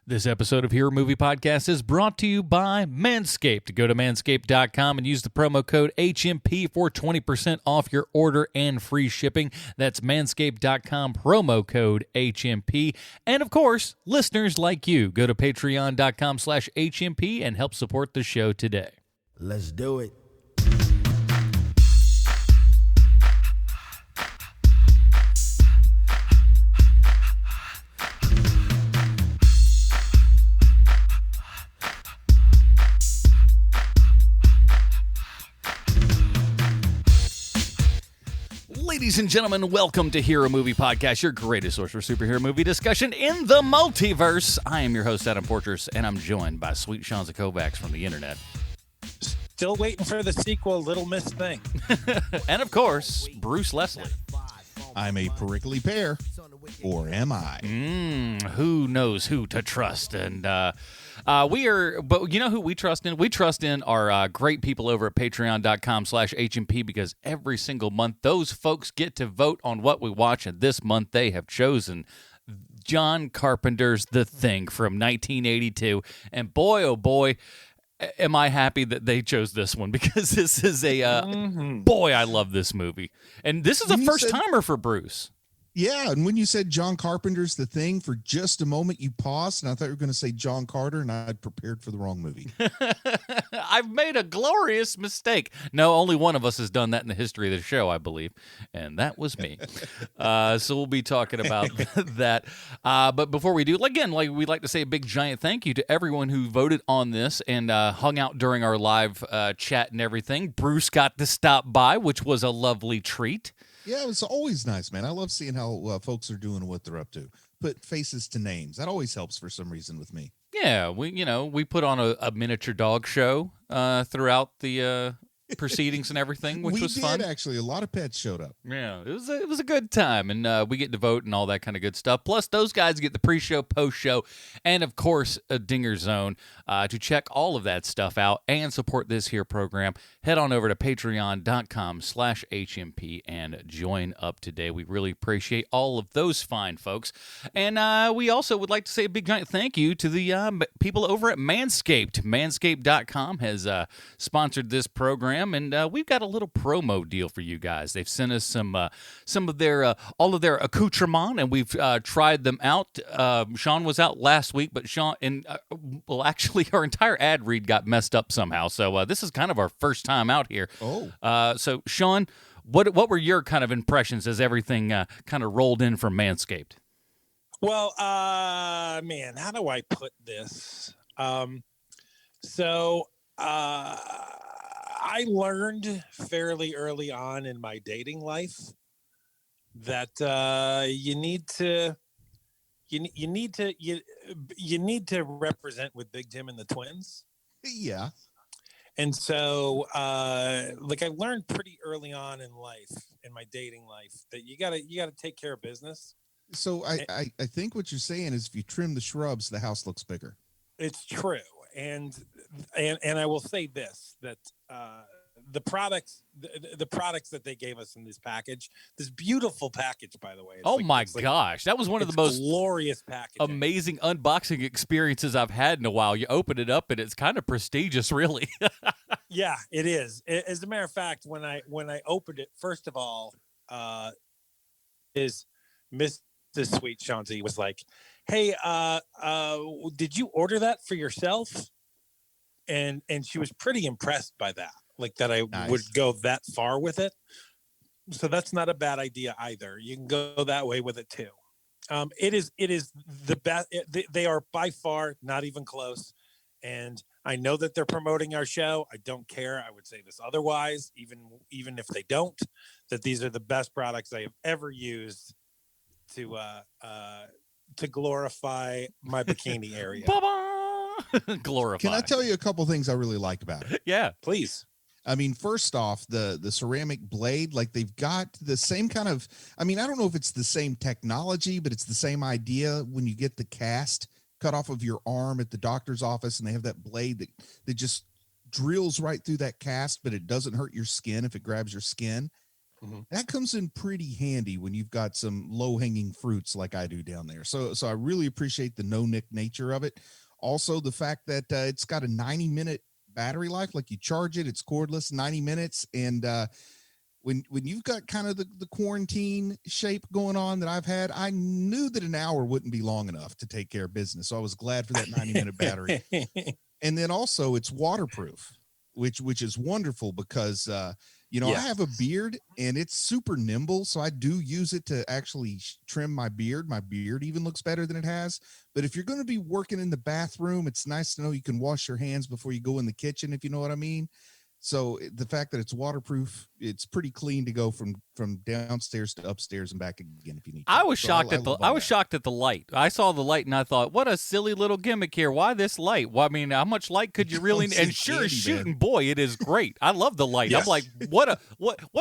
This episode of Hero Movie Podcast is brought to you by Manscaped. Go to manscaped.com and use the promo code HMP for 20% off your order and free shipping. That's manscaped.com, promo code HMP. And of course, listeners like you, go to patreon.com/HMP and help support the show today. Let's do it. Ladies and gentlemen, welcome to Hero Movie Podcast, your greatest source for superhero movie discussion in the multiverse. I am your host, Adam Porters, and I'm joined by sweet Shanza Kovacs from the internet. Still waiting for the sequel, Little Miss Thing. And of course, Bruce Leslie. I'm a prickly pear, or am I? Who knows who to trust? And but you know who we trust in? We trust in our great people over at patreon.com/HMP, because every single month those folks get to vote on what we watch, and this month they have chosen John Carpenter's The Thing from 1982. And boy, oh boy, am I happy that they chose this one, because this is boy, I love this movie. And this is a first-timer for Bruce. Yeah, and when you said John Carpenter's The Thing, for just a moment you paused, and I thought you were going to say John Carter, and I had prepared for the wrong movie. I've made a glorious mistake. No, only one of us has done that in the history of the show, I believe, and that was me. So we'll be talking about that. But before we do, again, we'd like to say a big, giant thank you to everyone who voted on this and hung out during our live chat and everything. Bruce got to stop by, which was a lovely treat. Yeah, it's always nice, man. I love seeing how folks are doing and what they're up to. Put faces to names. That always helps for some reason with me. Yeah, we put on a miniature dog show throughout the proceedings and everything, which was fun. Actually. A lot of pets showed up. Yeah, it was a good time, and we get to vote and all that kind of good stuff. Plus, those guys get the pre-show, post-show, and of course, a Dinger Zone. To check all of that stuff out and support this here program, head on over to patreon.com/HMP and join up today. We really appreciate all of those fine folks. And we also would like to say a big giant thank you to the people over at Manscaped. Manscaped.com has sponsored this program, and we've got a little promo deal for you guys. They've sent us some of their all of their accoutrement, and we've tried them out. Sean was out last week, but Sean actually our entire ad read got messed up somehow. So this is kind of our first time out here. So Sean, what were your kind of impressions as everything kind of rolled in from Manscaped? Well, man, how do I put this? I learned fairly early on in my dating life that you need to represent with Big Jim and the Twins. Yeah. And so I learned pretty early on in life, in my dating life, that you gotta take care of business. So I think what you're saying is if you trim the shrubs, the house looks bigger. It's true. And I will say this, that the products that they gave us in this package, this beautiful package, by the way. Gosh, that was one of the most glorious packaging, amazing unboxing experiences I've had in a while. You open it up and it's kind of prestigious, really. Yeah, it is. As a matter of fact, when I opened it, first of all, is Mrs. Sweet Shanzi was like, "Hey, did you order that for yourself?" And she was pretty impressed by that, like that I would go that far with it. So that's not a bad idea either. You can go that way with it too. It is the best. They are by far not even close. And I know that they're promoting our show. I don't care. I would say this otherwise, even if they don't, that these are the best products I have ever used to glorify my bikini area. Glorify. Can I tell you a couple things I really like about it? Yeah, please. I mean, first off, the ceramic blade, like they've got the same kind of, I mean, I don't know if it's the same technology, but it's the same idea when you get the cast cut off of your arm at the doctor's office and they have that blade that just drills right through that cast, but it doesn't hurt your skin if it grabs your skin. That comes in pretty handy when you've got some low-hanging fruits like I do down there. So I really appreciate the no-nick nature of it. Also, the fact that it's got a 90-minute battery life, like you charge it, it's cordless, 90 minutes. And when you've got kind of the quarantine shape going on that I've had, I knew that an hour wouldn't be long enough to take care of business. So I was glad for that 90-minute battery. And then also it's waterproof, which is wonderful because I have a beard and it's super nimble. So I do use it to actually trim my beard. My beard even looks better than it has. But if you're going to be working in the bathroom, it's nice to know you can wash your hands before you go in the kitchen, if you know what I mean. So the fact that it's waterproof, it's pretty clean to go from downstairs to upstairs and back again if you need to. I was shocked shocked at the light. I saw the light and I thought, what a silly little gimmick here. Why this light? Well, I mean, how much light could you really need? And sure as shooting, boy, it is great. I love the light. Yes. I'm like, what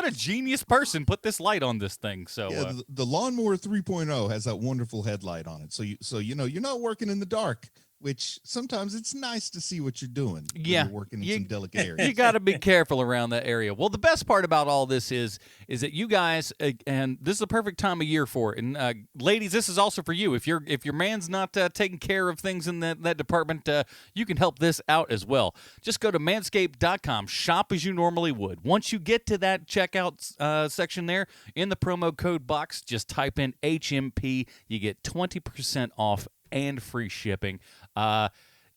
a genius person put this light on this thing. So the Lawnmower 3.0 has that wonderful headlight on it. So you're not working in the dark, which sometimes it's nice to see what you're doing. Yeah. You're working in some delicate areas. You got to be careful around that area. Well, the best part about all this is that you guys, and this is the perfect time of year for it. And ladies, this is also for you. If your man's not taking care of things in that department, you can help this out as well. Just go to manscaped.com, shop as you normally would. Once you get to that checkout section there, in the promo code box, just type in HMP. You get 20% off and free shipping.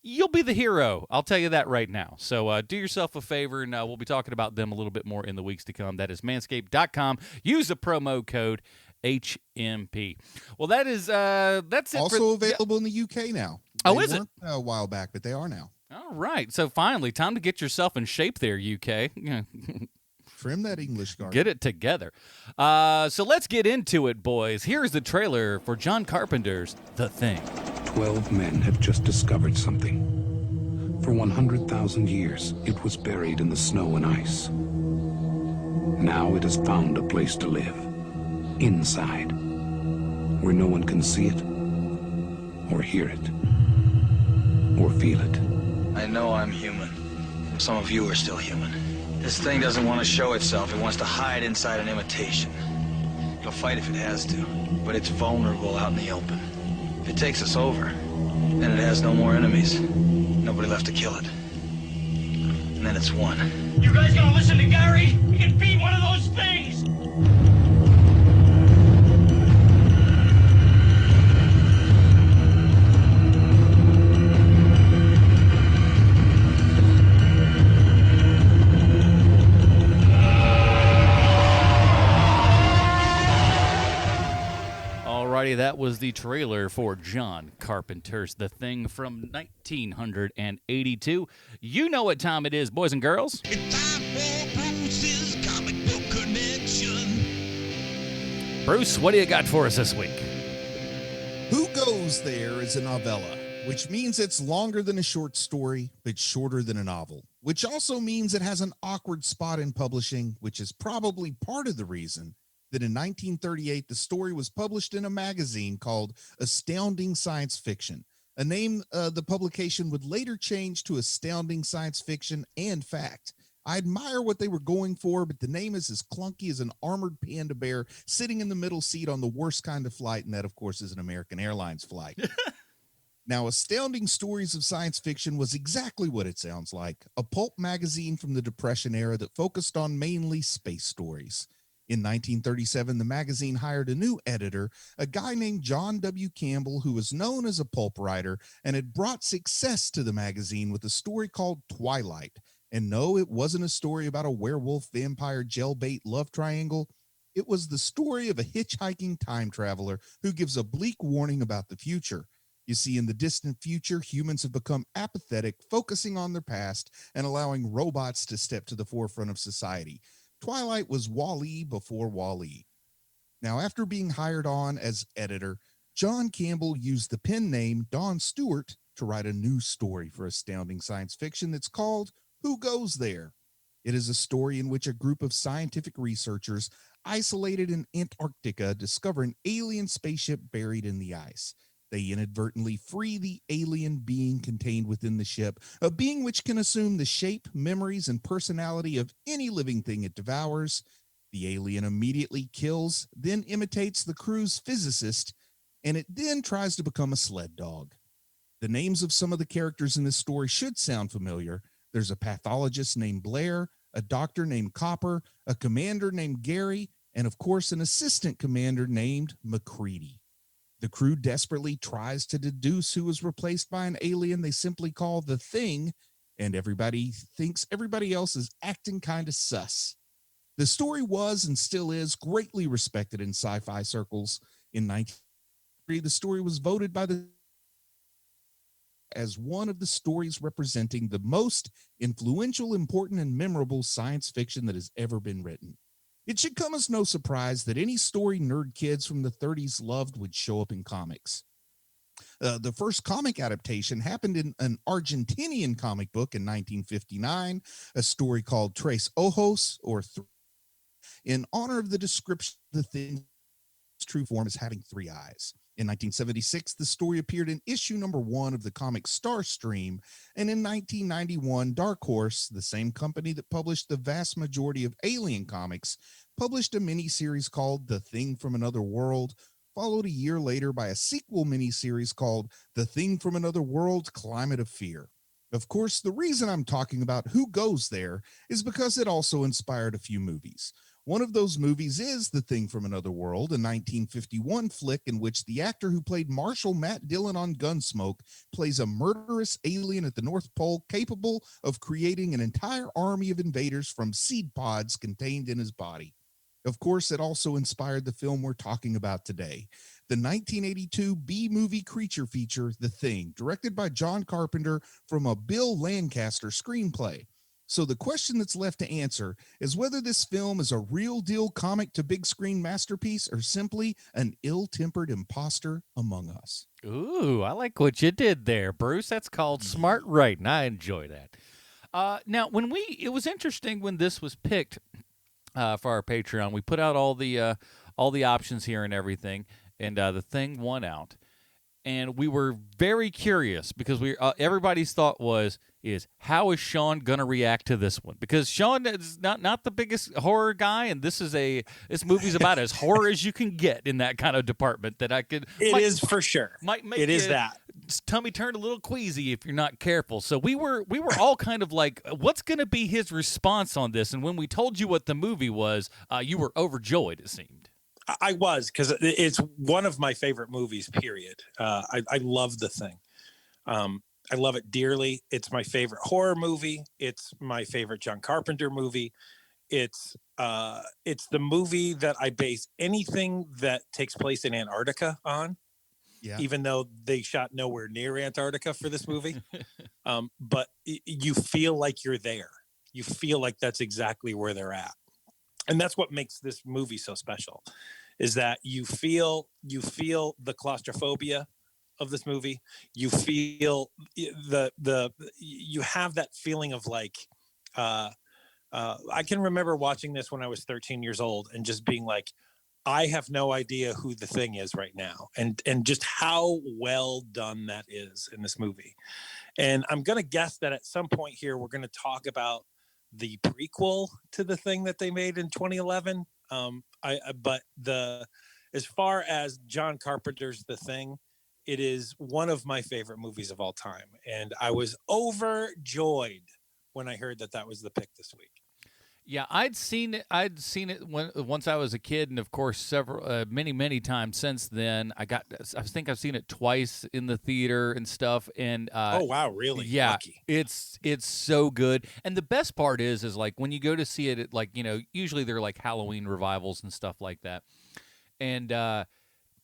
You'll be the hero. I'll tell you that right now. So do yourself a favor, and we'll be talking about them a little bit more in the weeks to come. That is manscaped.com. Use the promo code HMP. Well, that's it. Also available in the UK now. Oh, is it? A while back, but they are now. All right. So finally, time to get yourself in shape there, UK. Trim that English guard. Get it together. So let's get into it, boys. Here's the trailer for John Carpenter's The Thing. 12 men have just discovered something. For 100,000 years, it was buried in the snow and ice. Now it has found a place to live. Inside. Where no one can see it, or hear it, or feel it. I know I'm human. Some of you are still human. This thing doesn't want to show itself. It wants to hide inside an imitation. It'll fight if it has to, but it's vulnerable out in the open. If it takes us over, then it has no more enemies. Nobody left to kill it. And then it's won. You guys gonna listen to Gary? He can beat one of those things! Alrighty, that was the trailer for John Carpenter's The Thing from 1982. You know what time it is, boys and girls. It's time for Bruce's Comic Book Connection. Bruce, what do you got for us this week? Who Goes There is a novella, which means it's longer than a short story, but shorter than a novel, which also means it has an awkward spot in publishing, which is probably part of the reason that in 1938, the story was published in a magazine called Astounding Science Fiction, a name the publication would later change to Astounding Science Fiction and Fact. I admire what they were going for, but the name is as clunky as an armored panda bear sitting in the middle seat on the worst kind of flight, and that, of course, is an American Airlines flight. Now, Astounding Stories of Science Fiction was exactly what it sounds like, a pulp magazine from the Depression era that focused on mainly space stories. In 1937, the magazine hired a new editor, a guy named John W. Campbell, who was known as a pulp writer and had brought success to the magazine with a story called Twilight. And no, it wasn't a story about a werewolf, vampire, jailbait love triangle. It was the story of a hitchhiking time traveler who gives a bleak warning about the future. You see, in the distant future, humans have become apathetic, focusing on their past and allowing robots to step to the forefront of society. Twilight was Wall-E before Wall-E. Now, after being hired on as editor, John Campbell used the pen name Don Stewart to write a new story for Astounding Science Fiction that's called Who Goes There? It is a story in which a group of scientific researchers isolated in Antarctica discover an alien spaceship buried in the ice. They inadvertently free the alien being contained within the ship, a being which can assume the shape, memories, and personality of any living thing it devours. The alien immediately kills, then imitates the crew's physicist, and it then tries to become a sled dog. The names of some of the characters in this story should sound familiar. There's a pathologist named Blair, a doctor named Copper, a commander named Gary, and of course, an assistant commander named McCready. The crew desperately tries to deduce who was replaced by an alien they simply call the Thing, and everybody thinks everybody else is acting kind of sus. The story was and still is greatly respected in sci-fi circles. In 1993, the story was voted by the as one of the stories representing the most influential, important, and memorable science fiction that has ever been written. It should come as no surprise that any story nerd kids from the 30s loved would show up in comics. The first comic adaptation happened in an Argentinian comic book in 1959, a story called Tres Ojos, or in honor of the description of the Thing's true form as having three eyes. In 1976, the story appeared in issue number 1 of the comic Starstream, and in 1991, Dark Horse, the same company that published the vast majority of Alien comics, published a miniseries called The Thing from Another World, followed a year later by a sequel miniseries called The Thing from Another World: Climate of Fear. Of course, the reason I'm talking about Who Goes There is because it also inspired a few movies. One of those movies is The Thing from Another World, a 1951 flick in which the actor who played Marshal Matt Dillon on Gunsmoke plays a murderous alien at the North Pole capable of creating an entire army of invaders from seed pods contained in his body. Of course, it also inspired the film we're talking about today, the 1982 B-movie creature feature, The Thing, directed by John Carpenter from a Bill Lancaster screenplay. So the question that's left to answer is whether this film is a real deal comic to big screen masterpiece or simply an ill-tempered imposter among us. Ooh, I like what you did there, Bruce. That's called smart writing. I enjoy that. Now, it was interesting when this was picked for our Patreon. We put out all the options here and everything, and The Thing won out. And we were very curious because everybody's thought is how is Sean gonna react to this one? Because Sean is not the biggest horror guy, and this movie's about as horror as you can get in that kind of department. That It is for sure. Might make it is that tummy turn a little queasy if you're not careful. So we were all kind of like, what's gonna be his response on this? And when we told you what the movie was, you were overjoyed. It seemed. I was, because it's one of my favorite movies, period. I love The Thing. I love it dearly. It's my favorite horror movie. It's my favorite John Carpenter movie. It's the movie that I base anything that takes place in Antarctica on. Yeah. Even though they shot nowhere near Antarctica for this movie. But you feel like you're there. You feel like that's exactly where they're at. And that's what makes this movie so special, is that you feel the claustrophobia of this movie. You feel you have that feeling of like, I can remember watching this when I was 13 years old and just being like, I have no idea who the Thing is right now, and just how well done that is in this movie. And I'm going to guess that at some point here, we're going to talk about the prequel to The Thing that they made in 2011. But as far as John Carpenter's The Thing, it is one of my favorite movies of all time. And I was overjoyed when I heard that was the pick this week. Yeah, I'd seen it once I was a kid, and of course, many times since then. I think I've seen it twice in the theater and stuff. And oh wow, really? Yeah, lucky. It's so good. And the best part is like when you go to see it, usually they're like Halloween revivals and stuff like that, and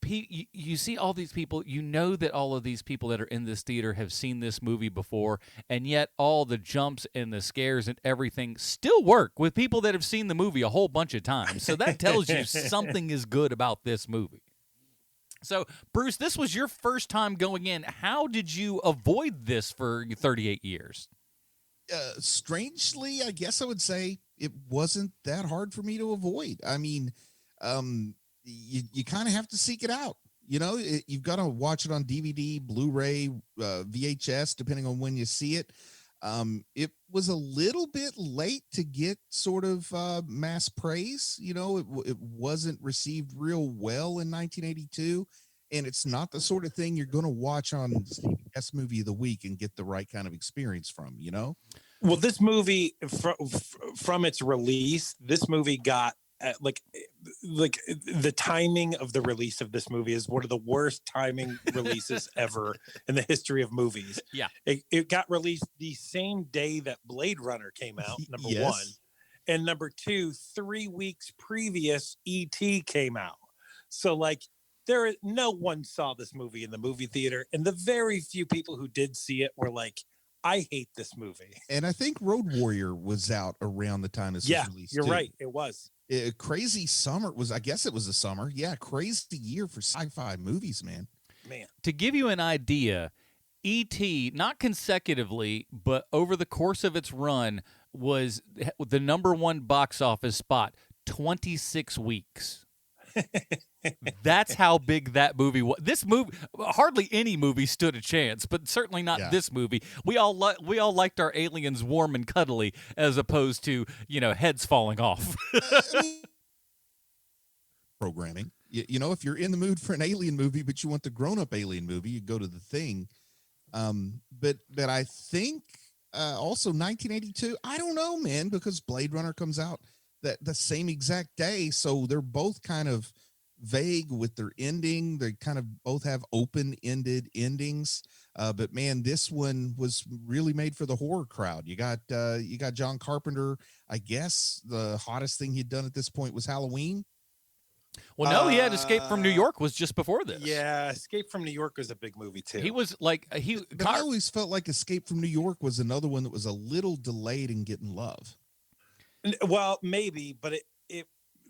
you see all these people, that all of these people that are in this theater have seen this movie before, and yet all the jumps and the scares and everything still work with people that have seen the movie a whole bunch of times. So that tells you something is good about this movie. So, Bruce, this was your first time going in. How did you avoid this for 38 years? Strangely, I guess I would say it wasn't that hard for me to avoid. I mean, you kind of have to seek it out. You've got to watch it on DVD, Blu-ray, VHS, depending on when you see it. It was a little bit late to get sort of mass praise. You know, it wasn't received real well in 1982. And it's not the sort of thing you're going to watch on CBS Movie of the Week and get the right kind of experience from, you know? Well, this movie, from its release, this movie got like the timing of the release of this movie is one of the worst timing releases ever in the history of movies. Yeah. It got released the same day that Blade Runner came out, number Yes. one. And number two, 3 weeks previous, E.T. came out. So, like, no one saw this movie in the movie theater. And the very few people who did see it were like, I hate this movie. And I think Road Warrior was out around the time this was released. You're too. right. It was. Crazy summer I guess it was a summer. Yeah, crazy year for sci-fi movies, man. To give you an idea, E.T., not consecutively, but over the course of its run, was the number one box office spot 26 weeks. That's how big that movie was. This movie, hardly any movie stood a chance, but certainly not this movie. We all liked our aliens warm and cuddly, as opposed to heads falling off. Programming, you know, if you're in the mood for an alien movie, but you want the grown-up alien movie, you go to The Thing. But I think also 1982. I don't know, man, because Blade Runner comes out the same exact day, so they're both kind of vague with their ending. They kind of both have open-ended endings. But man, this one was really made for the horror crowd. You got John Carpenter. I guess the hottest thing he'd done at this point was Halloween. Well, no, he had Escape from New York was just before this. Yeah, Escape from New York was a big movie too. He was like But I always felt like Escape from New York was another one that was a little delayed in getting love. Well, maybe, but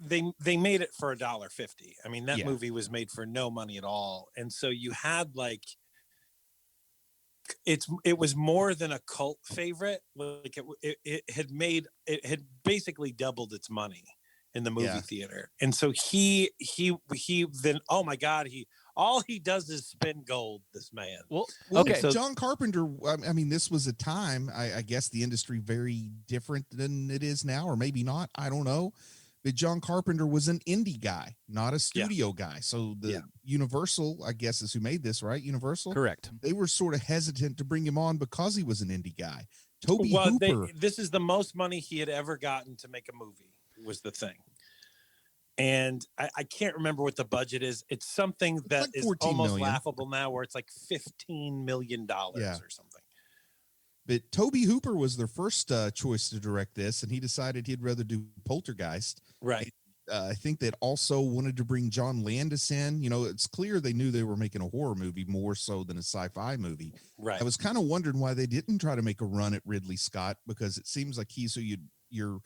they made it for $1.50. I mean, that movie was made for no money at all, and so you had like it was more than a cult favorite. Like it had basically doubled its money in the movie theater, and so he then, oh my God, all he does is spin gold, this man. Well, okay. So John Carpenter, I mean, this was a time, I guess the industry very different than it is now, or maybe not. I don't know. But John Carpenter was an indie guy, not a studio guy. So the Universal, I guess, is who made this, right? Universal? Correct. They were sort of hesitant to bring him on because he was an indie guy. Toby Hooper. This is the most money he had ever gotten to make a movie, was the thing. And I can't remember what the budget is. It's something that like is almost laughable now, where it's like $15 million or something. But Toby Hooper was their first choice to direct this, and he decided he'd rather do Poltergeist. Right. I think they'd also wanted to bring John Landis in. You know, it's clear they knew they were making a horror movie more so than a sci-fi movie. Right. I was kind of wondering why they didn't try to make a run at Ridley Scott, because it seems like he's who your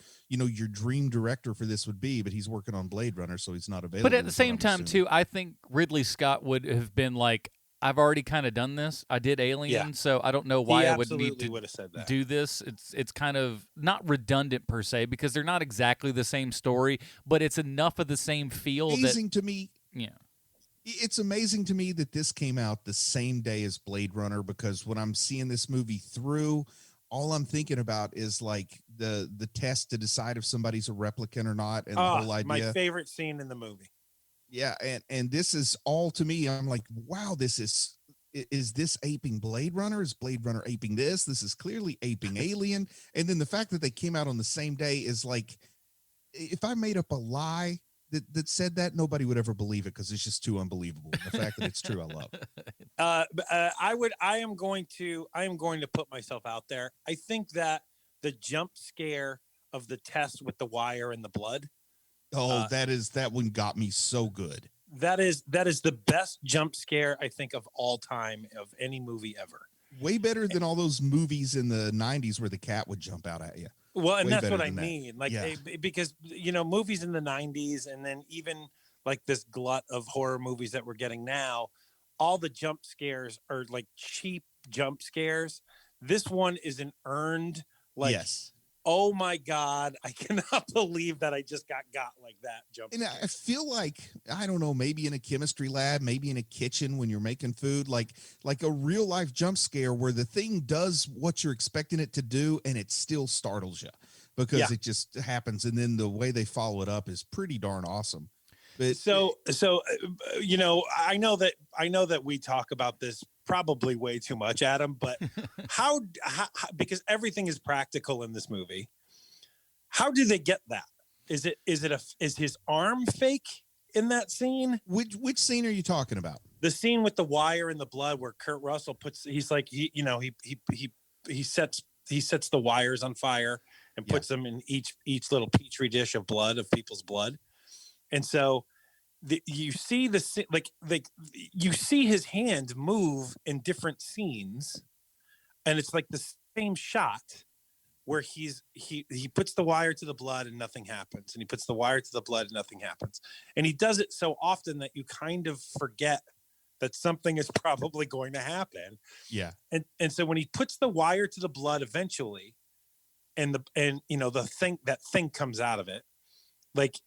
dream director for this would be, but he's working on Blade Runner, so he's not available. But at the same time, too, I think Ridley Scott would have been like, I've already kind of done this. I did Alien, so I don't know why I would need to do this. It's kind of not redundant per se, because they're not exactly the same story, but it's enough of the same feel. Amazing to me. Yeah. It's amazing to me that this came out the same day as Blade Runner, because when I'm seeing this movie through, all I'm thinking about is like the test to decide if somebody's a replicant or not, and the whole idea. My favorite scene in the movie. Yeah, and this is all to me. I'm like, wow, is this aping Blade Runner? Is Blade Runner aping this? This is clearly aping Alien. And then the fact that they came out on the same day is like, if I made up a lie that said that, nobody would ever believe it, because it's just too unbelievable. And the fact that it's true, I love. I am going to put myself out there. I think that the jump scare of the test with the wire and the blood. Oh, that one got me so good. That is the best jump scare, I think, of all time, of any movie ever. Way better than all those movies in the 90s where the cat would jump out at you. Well, and that's what I mean. Like, because, movies in the 90s, and then even like this glut of horror movies that we're getting now, all the jump scares are like cheap jump scares. This one is an earned, like, Oh my God. I cannot believe that I just got like that jump. And I feel like, I don't know, maybe in a chemistry lab, maybe in a kitchen when you're making food, like a real life jump scare where the thing does what you're expecting it to do and it still startles you because it just happens. And then the way they follow it up is pretty darn awesome. But So you know, I know that we talk about this probably way too much, Adam, but how because everything is practical in this movie. How do they get that? Is his arm fake in that scene? Which scene are you talking about? The scene with the wire and the blood where Kurt Russell he's like he sets the wires on fire and puts them in each little petri dish of blood, of people's blood. And so you see you see his hand move in different scenes, and it's like the same shot where he puts the wire to the blood and nothing happens, and he puts the wire to the blood and nothing happens, and he does it so often that you kind of forget that something is probably going to happen. Yeah. And so when he puts the wire to the blood eventually, and that thing comes out of it, like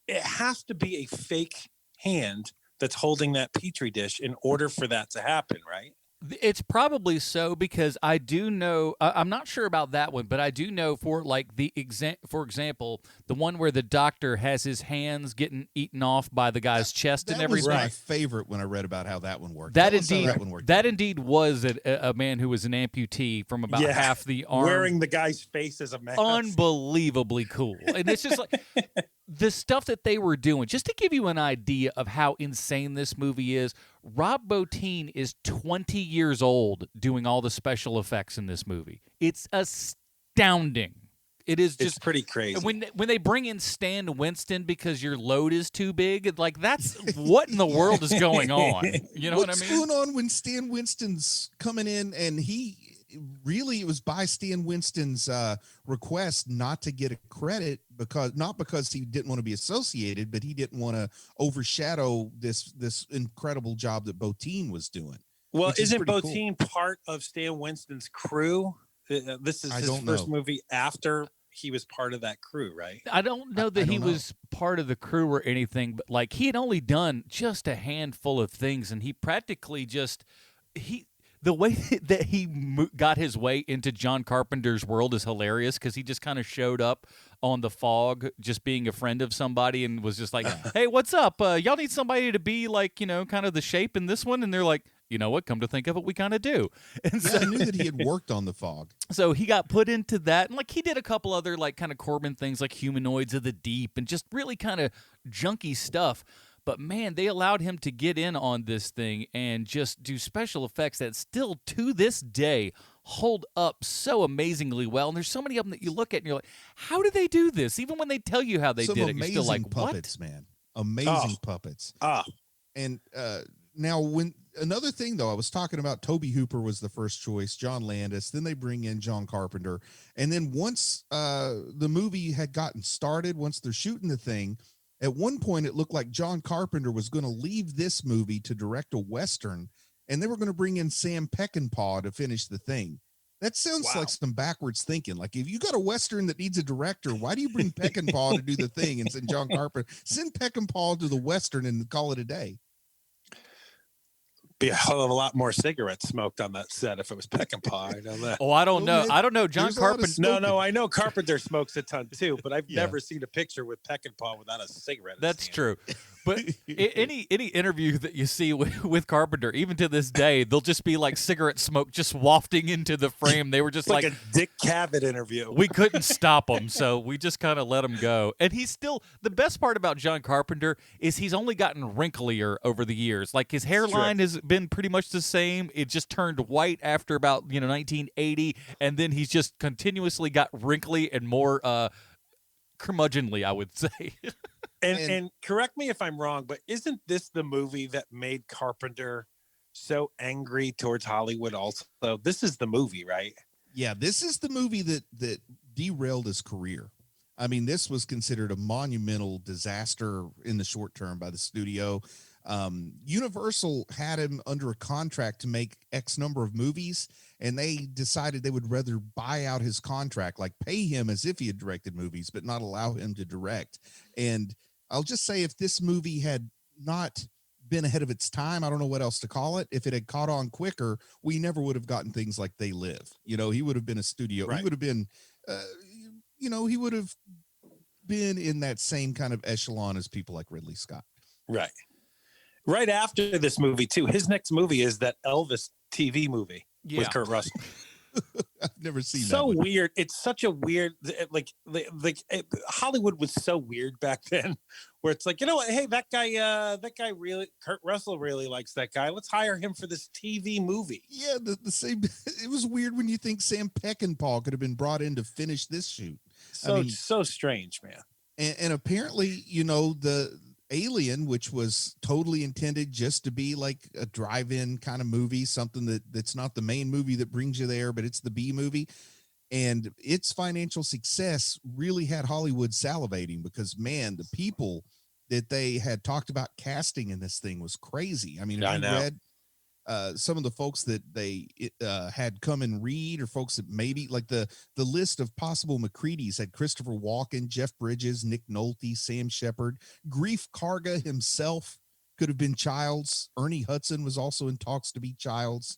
it has to be a fake hand that's holding that petri dish in order for that to happen, right? It's probably so, because I do know, I'm not sure about that one, but I do know for like for example, the one where the doctor has his hands getting eaten off by the guy's chest and everything. That was my favorite when I read about how that one worked. That indeed was a man who was an amputee from about half the arm, wearing the guy's face as a mask. Unbelievably cool. And it's just like the stuff that they were doing. Just to give you an idea of how insane this movie is, Rob Bottin is 20 years old doing all the special effects in this movie. It's astounding. It's pretty crazy. When they bring in Stan Winston because your load is too big, like that's what in the world is going on? You know what I mean? What's going on when Stan Winston's coming in and it was by Stan Winston's request not to get a credit, not because he didn't want to be associated, but he didn't want to overshadow this incredible job that Bottin was doing. Well, isn't Bottin part of Stan Winston's crew? This is his first movie after he was part of that crew, right? I don't know that he was part of the crew or anything, but like he had only done just a handful of things, and he practically the way that he got his way into John Carpenter's world is hilarious, because he just kind of showed up on The Fog just being a friend of somebody and was just like, hey, what's up? Y'all need somebody to be like, kind of the shape in this one? And they're like, you know what? Come to think of it, we kind of do. And so I knew that he had worked on The Fog. So he got put into that. And like he did a couple other like kind of Corbin things like Humanoids of the Deep and just really kind of junky stuff. But man, they allowed him to get in on this thing and just do special effects that still to this day hold up so amazingly well. And there's so many of them that you look at and you're like, how do they do this? Even when they tell you how they did it, you're still like, puppets, what? Man. Amazing puppets. And now another thing though, I was talking about Tobe Hooper was the first choice, John Landis, then they bring in John Carpenter. And then once the movie had gotten started, once they're shooting the thing, at one point, it looked like John Carpenter was going to leave this movie to direct a Western, and they were going to bring in Sam Peckinpah to finish the thing. That sounds like some backwards thinking. Like, if you got a Western that needs a director, why do you bring Peckinpah to do the thing and send John Carpenter? Send Peckinpah to the Western and call it a day. Be a hell of a lot more cigarettes smoked on that set if it was Peckinpah. I know that. Oh, I don't know. I don't know. John Carpenter. No, I know Carpenter smokes a ton too, but I've never seen a picture with Peckinpah without a cigarette. That's true. But any interview that you see with Carpenter, even to this day, they'll just be like cigarette smoke just wafting into the frame. They were just like a Dick Cavett interview. We couldn't stop him, so we just kind of let him go. And he's still, the best part about John Carpenter is he's only gotten wrinklier over the years. Like his hairline has been pretty much the same. It just turned white after about 1980, and then he's just continuously got wrinkly and more curmudgeonly, I would say. And correct me if I'm wrong, but isn't this the movie that made Carpenter so angry towards Hollywood also? This is the movie, right? Yeah, this is the movie that derailed his career. I mean, this was considered a monumental disaster in the short term by the studio. Universal had him under a contract to make X number of movies, and they decided they would rather buy out his contract, like pay him as if he had directed movies, but not allow him to direct. And I'll just say, if this movie had not been ahead of its time, I don't know what else to call it. If it had caught on quicker, we never would have gotten things like They Live. You know, he would have been a studio. Right. He would have been, he would have been in that same kind of echelon as people like Ridley Scott. Right. Right after this movie, too, his next movie is that Elvis TV movie with Kurt Russell. I've never seen that. So weird. It's such a weird, Hollywood was so weird back then, where it's like, you know what? Hey, that guy really, Kurt Russell really likes that guy. Let's hire him for this TV movie. Yeah, the same. It was weird when you think Sam Peckinpah could have been brought in to finish this shoot. So strange, man. And apparently, the Alien, which was totally intended just to be like a drive-in kind of movie, something that's not the main movie that brings you there, but it's the B movie. And its financial success really had Hollywood salivating, because, man, the people that they had talked about casting in this thing was crazy. I mean, if you read some of the folks that they had come and read, or folks that maybe like the list of possible McCready's had Christopher Walken, Jeff Bridges, Nick Nolte, Sam Shepard, Grief Karga himself could have been Childs. Ernie Hudson was also in talks to be Childs.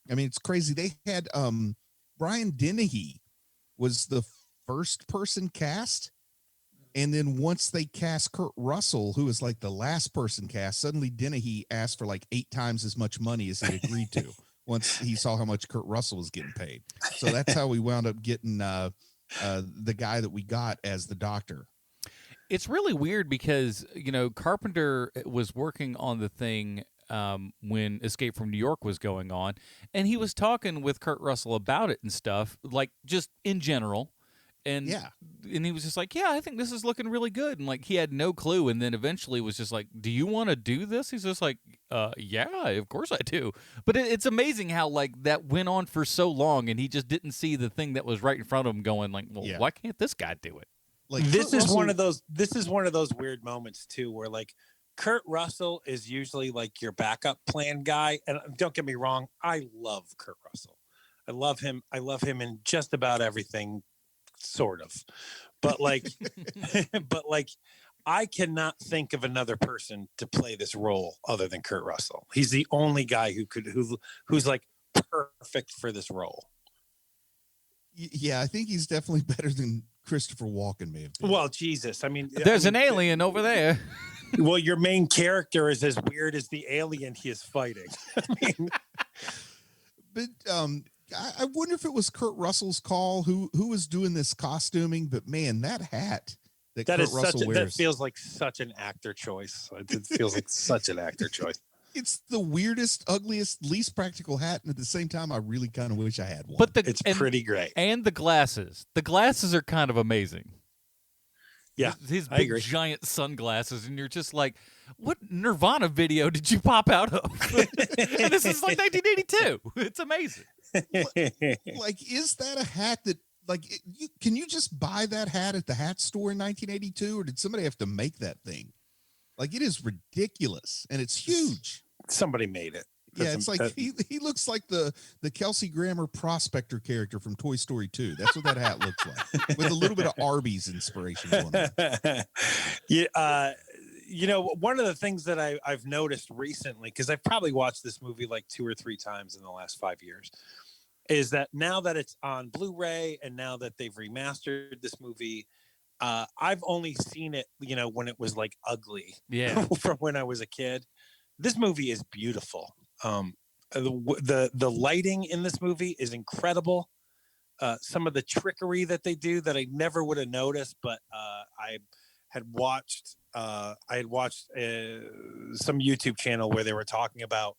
I mean, it's crazy. They had Brian Dennehy was the first person cast. And then once they cast Kurt Russell, who was like the last person cast, suddenly Dennehy asked for like 8 times as much money as he agreed to once he saw how much Kurt Russell was getting paid. So that's how we wound up getting the guy that we got as the Doctor. It's really weird because, Carpenter was working on the thing when Escape from New York was going on, and he was talking with Kurt Russell about it and stuff, like just in general. And and he was just like, yeah, I think this is looking really good. And like, he had no clue. And then eventually was just like, do you want to do this? He's just like, yeah, of course I do. But it's amazing how like that went on for so long, and he just didn't see the thing that was right in front of him going like, well, why can't this guy do it? Like, this is one of those weird moments too, where like Kurt Russell is usually like your backup plan guy. And don't get me wrong, I love Kurt Russell. I love him in just about everything. Sort of, but like, I cannot think of another person to play this role other than Kurt Russell. He's the only guy who's like perfect for this role. Yeah, I think he's definitely better than Christopher Walken may have been. Well, Jesus, I mean, an alien over there. Well, your main character is as weird as the alien he is fighting. I mean, but I wonder if it was Kurt Russell's call who was doing this costuming, but man, that hat that Kurt Russell wears, that feels like such an actor choice. It feels like such an actor choice. It's the weirdest, ugliest, least practical hat, and at the same time, I really kind of wish I had one. But it's pretty great. And the glasses are kind of amazing. Yeah, his big giant sunglasses, and you're just like, what Nirvana video did you pop out of? And this is like 1982. It's amazing. Like, is that a hat that, like, can you just buy that hat at the hat store in 1982, or did somebody have to make that thing? Like, it is ridiculous, and it's huge. Somebody made it. It's like he looks like the Kelsey Grammer prospector character from Toy Story 2. That's what that hat looks like, with a little bit of Arby's inspiration going on. Yeah, one of the things that I've noticed recently, because I've probably watched this movie like 2 or 3 times in the last 5 years, is that now that it's on Blu-ray and now that they've remastered this movie, I've only seen it, when it was like ugly. Yeah. From when I was a kid. This movie is beautiful. The lighting in this movie is incredible. Some of the trickery that they do that I never would have noticed, but I had watched some YouTube channel where they were talking about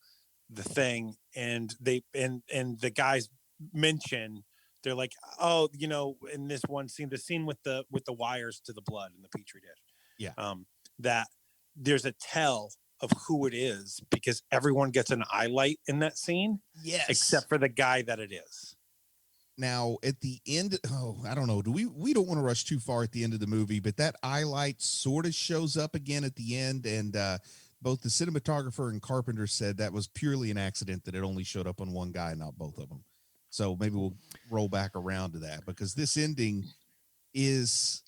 the thing, and the guys mention, they're like, oh, in this one scene, the scene with the wires to the blood in the petri dish, that there's a tell of who it is, because everyone gets an eye light in that scene, except for the guy that it is. Now at the end, I don't know, we don't want to rush too far at the end of the movie, but that eye light sort of shows up again at the end, and both the cinematographer and Carpenter said that was purely an accident, that it only showed up on one guy, not both of them. So maybe we'll roll back around to that, because this ending is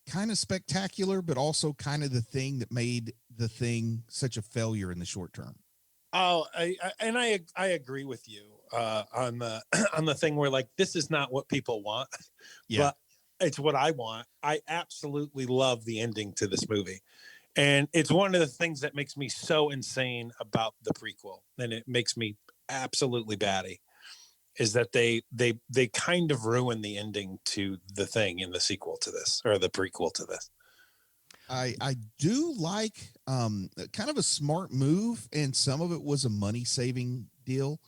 kind of spectacular, but also kind of the thing that made the thing such a failure in the short term. Oh, I agree with you on the on the thing where, like, this is not what people want, but it's what I want. I absolutely love the ending to this movie, and it's one of the things that makes me so insane about the prequel, and it makes me absolutely batty, is that they kind of ruin the ending to the thing in the sequel to this, or the prequel to this. I do like kind of a smart move, and some of it was a money saving deal,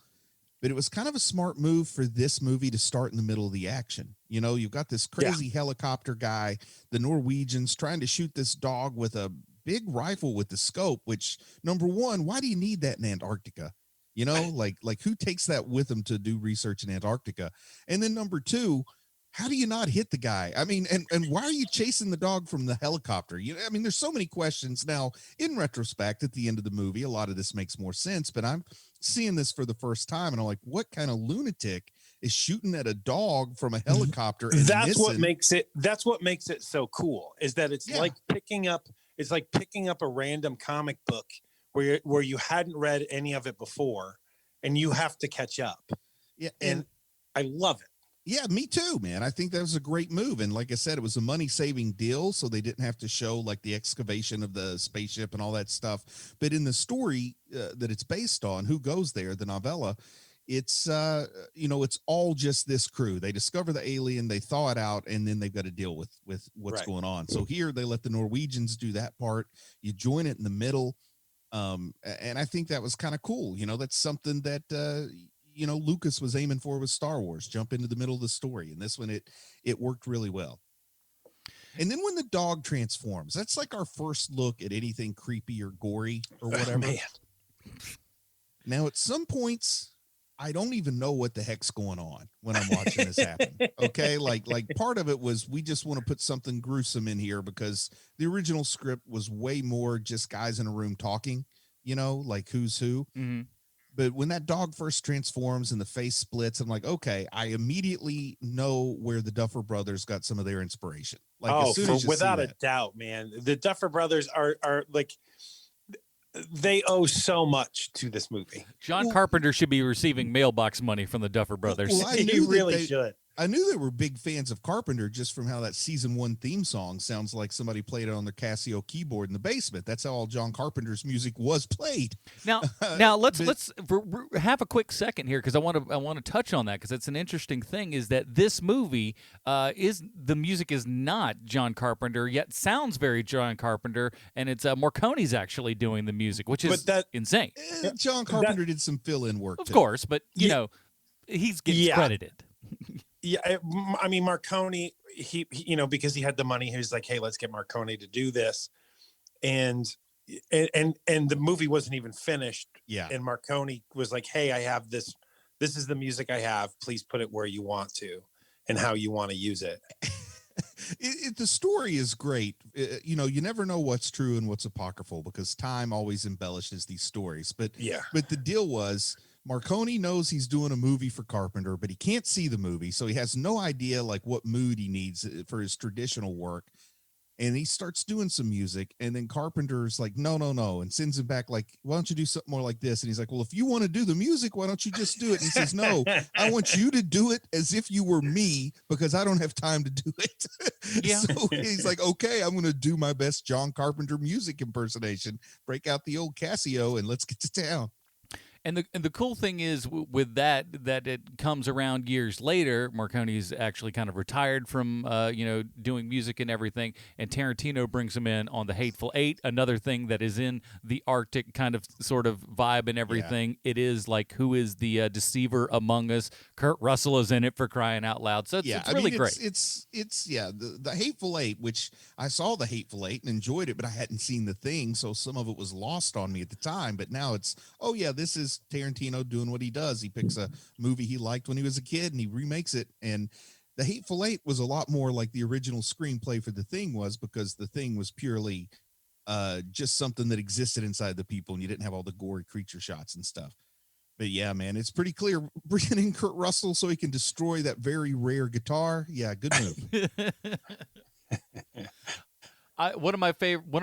but it was kind of a smart move for this movie to start in the middle of the action. You know, you've got this crazy helicopter guy, the Norwegians trying to shoot this dog with a big rifle with the scope, which, number one, why do you need that in Antarctica? You know, like who takes that with them to do research in Antarctica? And then number two, how do you not hit the guy? I mean, and why are you chasing the dog from the helicopter? You know, I mean, there's so many questions. Now, in retrospect, at the end of the movie, a lot of this makes more sense, but I'm seeing this for the first time, and I'm like, what kind of lunatic is shooting at a dog from a helicopter? And that's what makes it so cool, is that it's like picking up a random comic book where you hadn't read any of it before, and you have to catch up. Yeah, and I love it. Yeah, me too, man. I think that was a great move. And like I said, it was a money-saving deal, so they didn't have to show like the excavation of the spaceship and all that stuff. But in the story that it's based on, who goes there, the novella, it's it's all just this crew. They discover the alien, they thaw it out, and then they've got to deal with what's going on. So here they let the Norwegians do that part. You join it in the middle. And I think that was kind of cool. You know, that's something that Lucas was aiming for with Star Wars, jump into the middle of the story. And this one, it worked really well. And then when the dog transforms, that's like our first look at anything creepy or gory or whatever. Man. Now, at some points, I don't even know what the heck's going on when I'm watching this happen. Okay. Like part of it was, we just want to put something gruesome in here because the original script was way more just guys in a room talking, like who's who. Mm-hmm. But when that dog first transforms and the face splits, I'm like, okay, I immediately know where the Duffer Brothers got some of their inspiration. Like, without a doubt, man. The Duffer Brothers are like, they owe so much to this movie. John Carpenter should be receiving mailbox money from the Duffer Brothers. Well, I he really should. I knew they were big fans of Carpenter just from how that season 1 theme song sounds like somebody played it on their Casio keyboard in the basement. That's how all John Carpenter's music was played. Now let's have a quick second here, because I want to touch on that, because it's an interesting thing. Is that this movie the music is not John Carpenter, yet sounds very John Carpenter, and it's Morcone's actually doing the music, which is insane. John Carpenter did some fill-in work, of course, but he's getting credited. Yeah, I mean, Marcone, he because he had the money, he was like, hey, let's get Marcone to do this. And the movie wasn't even finished. Yeah. And Marcone was like, hey, I have this is the music I have. Please put it where you want to and how you want to use it. The story is great. You never know what's true and what's apocryphal, because time always embellishes these stories. But the deal was, Marcone knows he's doing a movie for Carpenter, but he can't see the movie, so he has no idea like what mood he needs for his traditional work. And he starts doing some music, and then Carpenter's like, no, and sends him back like, why don't you do something more like this? And he's like, well, if you want to do the music, why don't you just do it? And he says, no, I want you to do it as if you were me, because I don't have time to do it. Yeah. So he's like, okay, I'm going to do my best John Carpenter music impersonation, break out the old Casio, and let's get to town. And the cool thing is with that it comes around years later. Marconi's actually kind of retired from doing music and everything, and Tarantino brings him in on The Hateful Eight, another thing that is in the Arctic kind of sort of vibe and everything. Yeah. It is like, who is the deceiver among us? Kurt Russell is in it, for crying out loud. So it's really great. It's the Hateful Eight, which I saw The Hateful Eight and enjoyed it, but I hadn't seen The Thing, so some of it was lost on me at the time. But now it's, this is Tarantino doing what he does. He picks a movie he liked when he was a kid and he remakes it. And The Hateful Eight was a lot more like the original screenplay for The Thing was, because The Thing was purely just something that existed inside the people, and you didn't have all the gory creature shots and stuff. But yeah, man, it's pretty clear bringing in Kurt Russell so he can destroy that very rare guitar. Yeah, good move. One of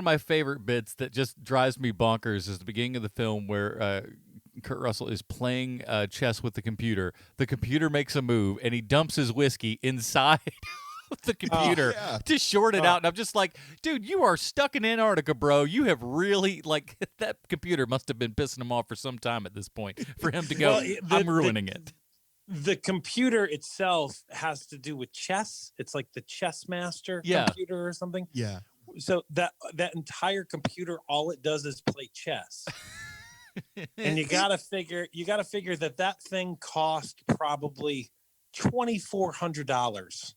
my favorite bits that just drives me bonkers is the beginning of the film where Kurt Russell is playing chess with the computer. The computer makes a move, and he dumps his whiskey inside the computer to short it out. And I'm just like, dude, you are stuck in Antarctica, bro. You have really, like, that computer must have been pissing him off for some time at this point for him to go, I'm ruining it. The computer itself has to do with chess. It's like the chess master computer or something. Yeah. So that entire computer, all it does is play chess. And you gotta figure that thing cost probably $2,400,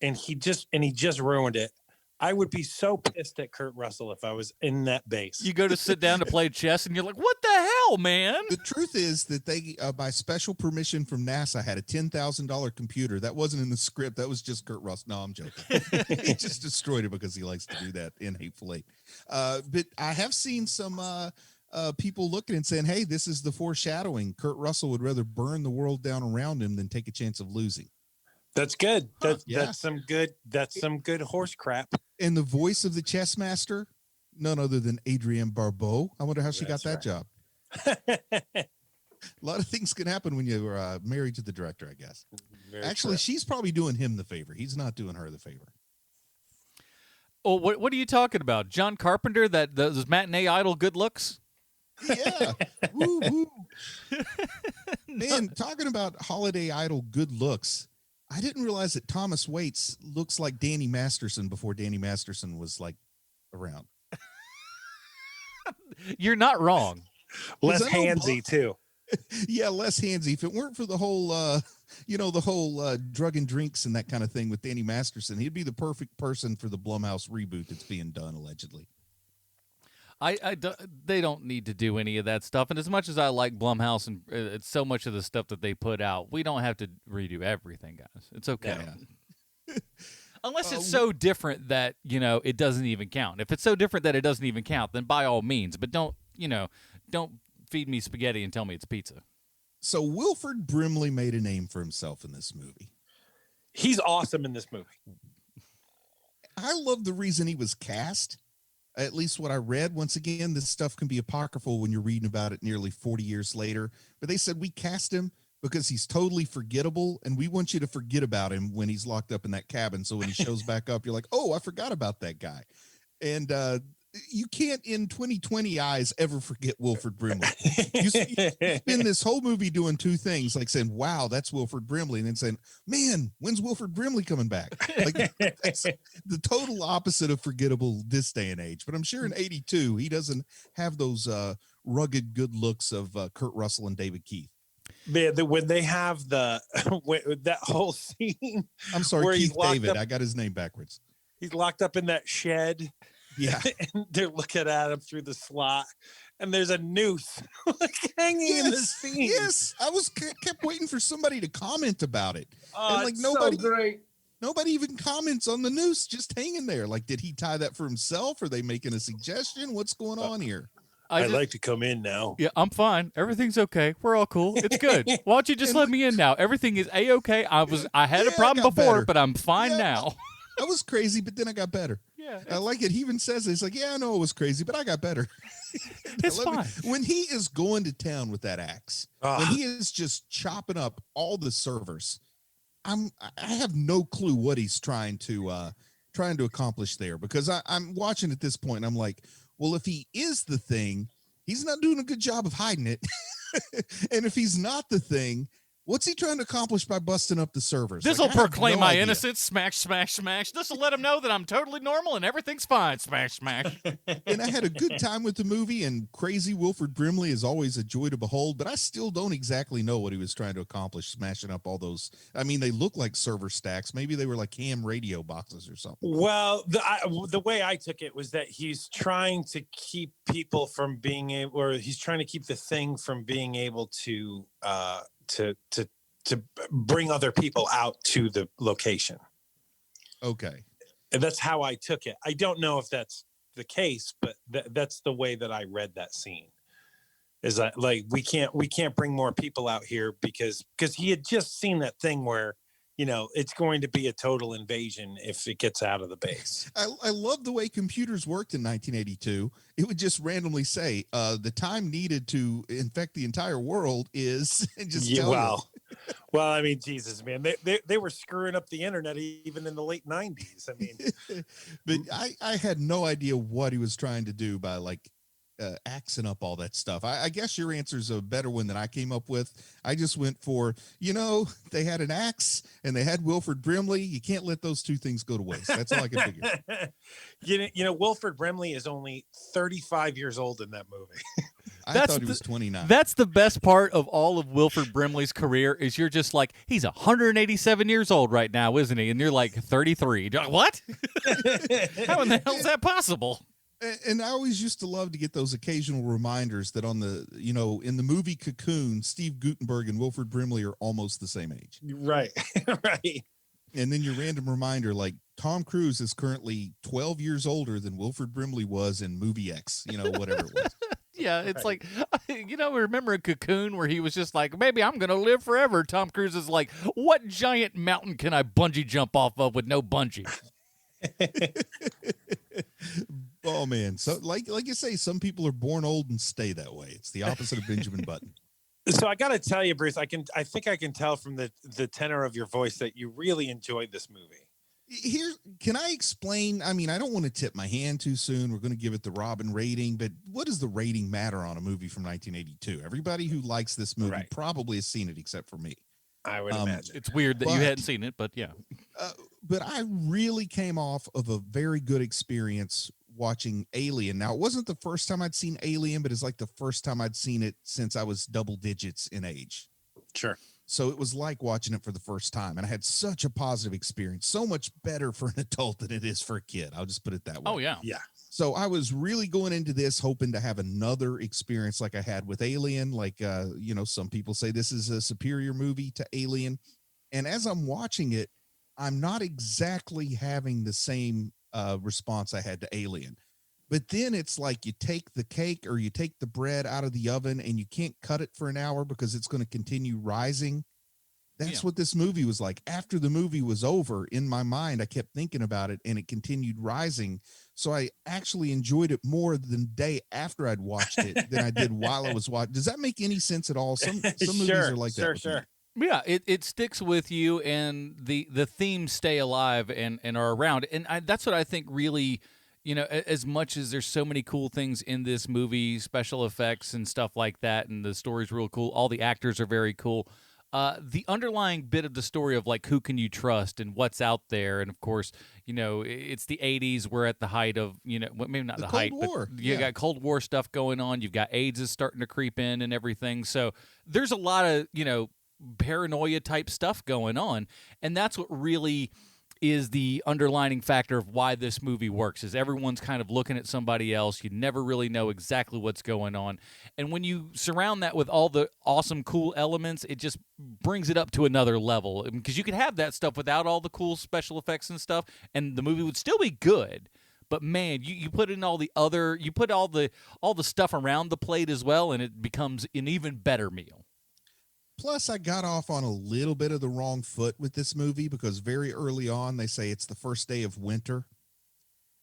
and he just ruined it. I would be so pissed at Kurt Russell if I was in that base. You go to sit down to play chess, and you're like, "What the hell, man?" The truth is that they, by special permission from NASA, had a $10,000 computer that wasn't in the script. That was just Kurt Russell. No, I'm joking. He just destroyed it because he likes to do that in Hateful Eight. But I have seen some people looking and saying, "Hey, this is the foreshadowing. Kurt Russell would rather burn the world down around him than take a chance of losing." That's good. That's some good horse crap. And the voice of the chess master, none other than Adrienne Barbeau. I wonder how she got that job. A lot of things can happen when you're married to the director, I guess. Actually, she's probably doing him the favor. He's not doing her the favor. Oh, what are you talking about? John Carpenter, those matinee idol good looks? Yeah. Woo, woo. Man, talking about holiday idol good looks, I didn't realize that Thomas Waits looks like Danny Masterson before Danny Masterson was like around. You're not wrong. Less handsy too. Yeah, less handsy. If it weren't for the whole, drug and drinks and that kind of thing with Danny Masterson, he'd be the perfect person for the Blumhouse reboot that's being done allegedly. They don't need to do any of that stuff. And as much as I like Blumhouse and it's so much of the stuff that they put out, we don't have to redo everything, guys. It's okay. Yeah. Unless it's so different that, it doesn't even count. If it's so different that it doesn't even count, then by all means. But don't feed me spaghetti and tell me it's pizza. So Wilford Brimley made a name for himself in this movie. He's awesome in this movie. I love the reason he was cast. At least what I read. Once again, this stuff can be apocryphal when you're reading about it nearly 40 years later. But they said we cast him because he's totally forgettable, and we want you to forget about him when he's locked up in that cabin. So when he shows back up, you're like, oh, I forgot about that guy. And you can't, in 2020 eyes, ever forget Wilford Brimley. You spend this whole movie doing two things, like saying, wow, that's Wilford Brimley, and then saying, man, when's Wilford Brimley coming back? Like, that's the total opposite of forgettable this day and age. But I'm sure in 82, he doesn't have those rugged good looks of Kurt Russell and David Keith. Man, when they have that whole scene. I'm sorry, Keith David. I got his name backwards. He's locked up in that shed. Yeah. And they're looking at him through the slot, and there's a noose hanging in the scene. Yes, I kept waiting for somebody to comment about it. Oh, and so great. Nobody even comments on the noose just hanging there. Like, did he tie that for himself? Are they making a suggestion? What's going on here? I'd like to come in now. Yeah, I'm fine. Everything's okay. We're all cool. It's good. Why don't you just let me in now? Everything is A-okay. I had a problem before, better. But I'm fine now. I was crazy, but then I got better. Yeah, I like it. He even says it. He's like, yeah, I know it was crazy, but I got better. It's fine. When he is going to town with that axe, when he is just chopping up all the servers, I have no clue what he's trying to accomplish there, because I'm watching at this point and I'm like, well, if he is the thing, he's not doing a good job of hiding it. And if he's not the thing, what's he trying to accomplish by busting up the servers? This will proclaim my innocence. Smash, smash, smash. This will let him know that I'm totally normal and everything's fine. Smash, smash. And I had a good time with the movie, and crazy Wilford Brimley is always a joy to behold, but I still don't exactly know what he was trying to accomplish, smashing up all those. I mean, they look like server stacks. Maybe they were like ham radio boxes or something. Well, the way I took it was that he's trying to keep people from being able, or he's trying to keep the thing from being able to bring other people out to the location. Okay. And that's how I took it. I don't know if that's the case, but that's the way that I read that scene. Is that like we can't bring more people out here because he had just seen that thing where, it's going to be a total invasion if it gets out of the base. I love the way computers worked in 1982. It would just randomly say the time needed to infect the entire world is just tell you. Well, I mean, Jesus, man, they were screwing up the internet even in the late 90s. I mean, but I had no idea what he was trying to do by axing up all that stuff. I guess your answer's a better one than I came up with. I just went for, they had an axe and they had Wilford Brimley. You can't let those two things go to waste. That's all I can figure. Wilford Brimley is only 35 years old in that movie. I thought he was 29. That's the best part of all of Wilford Brimley's career is you're just like, he's 187 years old right now, isn't he? And you're like 33. You're like, what? How in the hell is that possible? And I always used to love to get those occasional reminders that on the, in the movie Cocoon, Steve Guttenberg and Wilford Brimley are almost the same age. Right. Right. And then your random reminder, like Tom Cruise is currently 12 years older than Wilford Brimley was in movie X, whatever it was. Yeah, it's right. Remember a Cocoon where he was just like, maybe I'm going to live forever. Tom Cruise is like, what giant mountain can I bungee jump off of with no bungee? Oh man, so like you say, some people are born old and stay that way. It's the opposite of Benjamin Button. So I got to tell you, Bruce, I think I can tell from the tenor of your voice that you really enjoyed this movie. Here, can I explain? I mean, I don't want to tip my hand too soon. We're going to give it the Robin rating, but what does the rating matter on a movie from 1982? Everybody who likes this movie probably has seen it, except for me. I would imagine. It's weird that you hadn't seen it, but yeah. But I really came off of a very good experience watching Alien. Now, it wasn't the first time I'd seen Alien, but it's like the first time I'd seen it since I was double digits in age. Sure. So it was like watching it for the first time. And I had such a positive experience, so much better for an adult than it is for a kid. I'll just put it that way. Oh, yeah. Yeah. So I was really going into this hoping to have another experience like I had with Alien. Some people say this is a superior movie to Alien. And as I'm watching it, I'm not exactly having the same response I had to Alien. But then it's like you take the cake or you take the bread out of the oven and you can't cut it for an hour because it's going to continue rising. That's what this movie was like. After the movie was over, in my mind, I kept thinking about it and it continued rising. So I actually enjoyed it more the day after I'd watched it than I did while I was watching. Does that make any sense at all? Some movies are like that. Sure. Yeah, it sticks with you and the themes stay alive and are around. And that's what I think really, as much as there's so many cool things in this movie, special effects and stuff like that, and the story's real cool. All the actors are very cool. The underlying bit of the story of like who can you trust and what's out there, and of course, it's the 80s. We're at the height of maybe not the height, War. But you got Cold War stuff going on. You've got AIDS is starting to creep in and everything. So there's a lot of paranoia type stuff going on, and that's what really is the underlining factor of why this movie works. Is everyone's kind of looking at somebody else. You never really know exactly what's going on, and when you surround that with all the awesome cool elements, it just brings it up to another level, because you could have that stuff without all the cool special effects and stuff and the movie would still be good. But man, you put in all the other, you put all the stuff around the plate as well, and it becomes an even better meal. Plus, I got off on a little bit of the wrong foot with this movie because very early on, they say it's the first day of winter.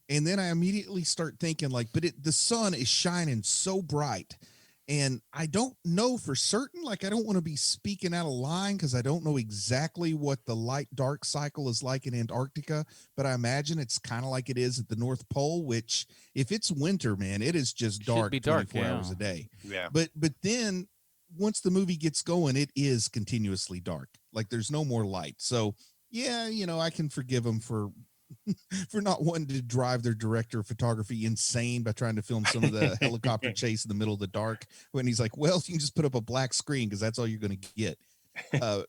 And then I immediately start thinking the sun is shining so bright. And I don't know for certain, I don't want to be speaking out of line because I don't know exactly what the light dark cycle is like in Antarctica, but I imagine it's kind of like it is at the North Pole, which if it's winter, man, it is just dark 24 hours a day. Yeah. But then once the movie gets going, it is continuously dark. There's no more light. So yeah, I can forgive them for not wanting to drive their director of photography insane by trying to film some of the helicopter chase in the middle of the dark when he's like, well, you can just put up a black screen because that's all you're going to get.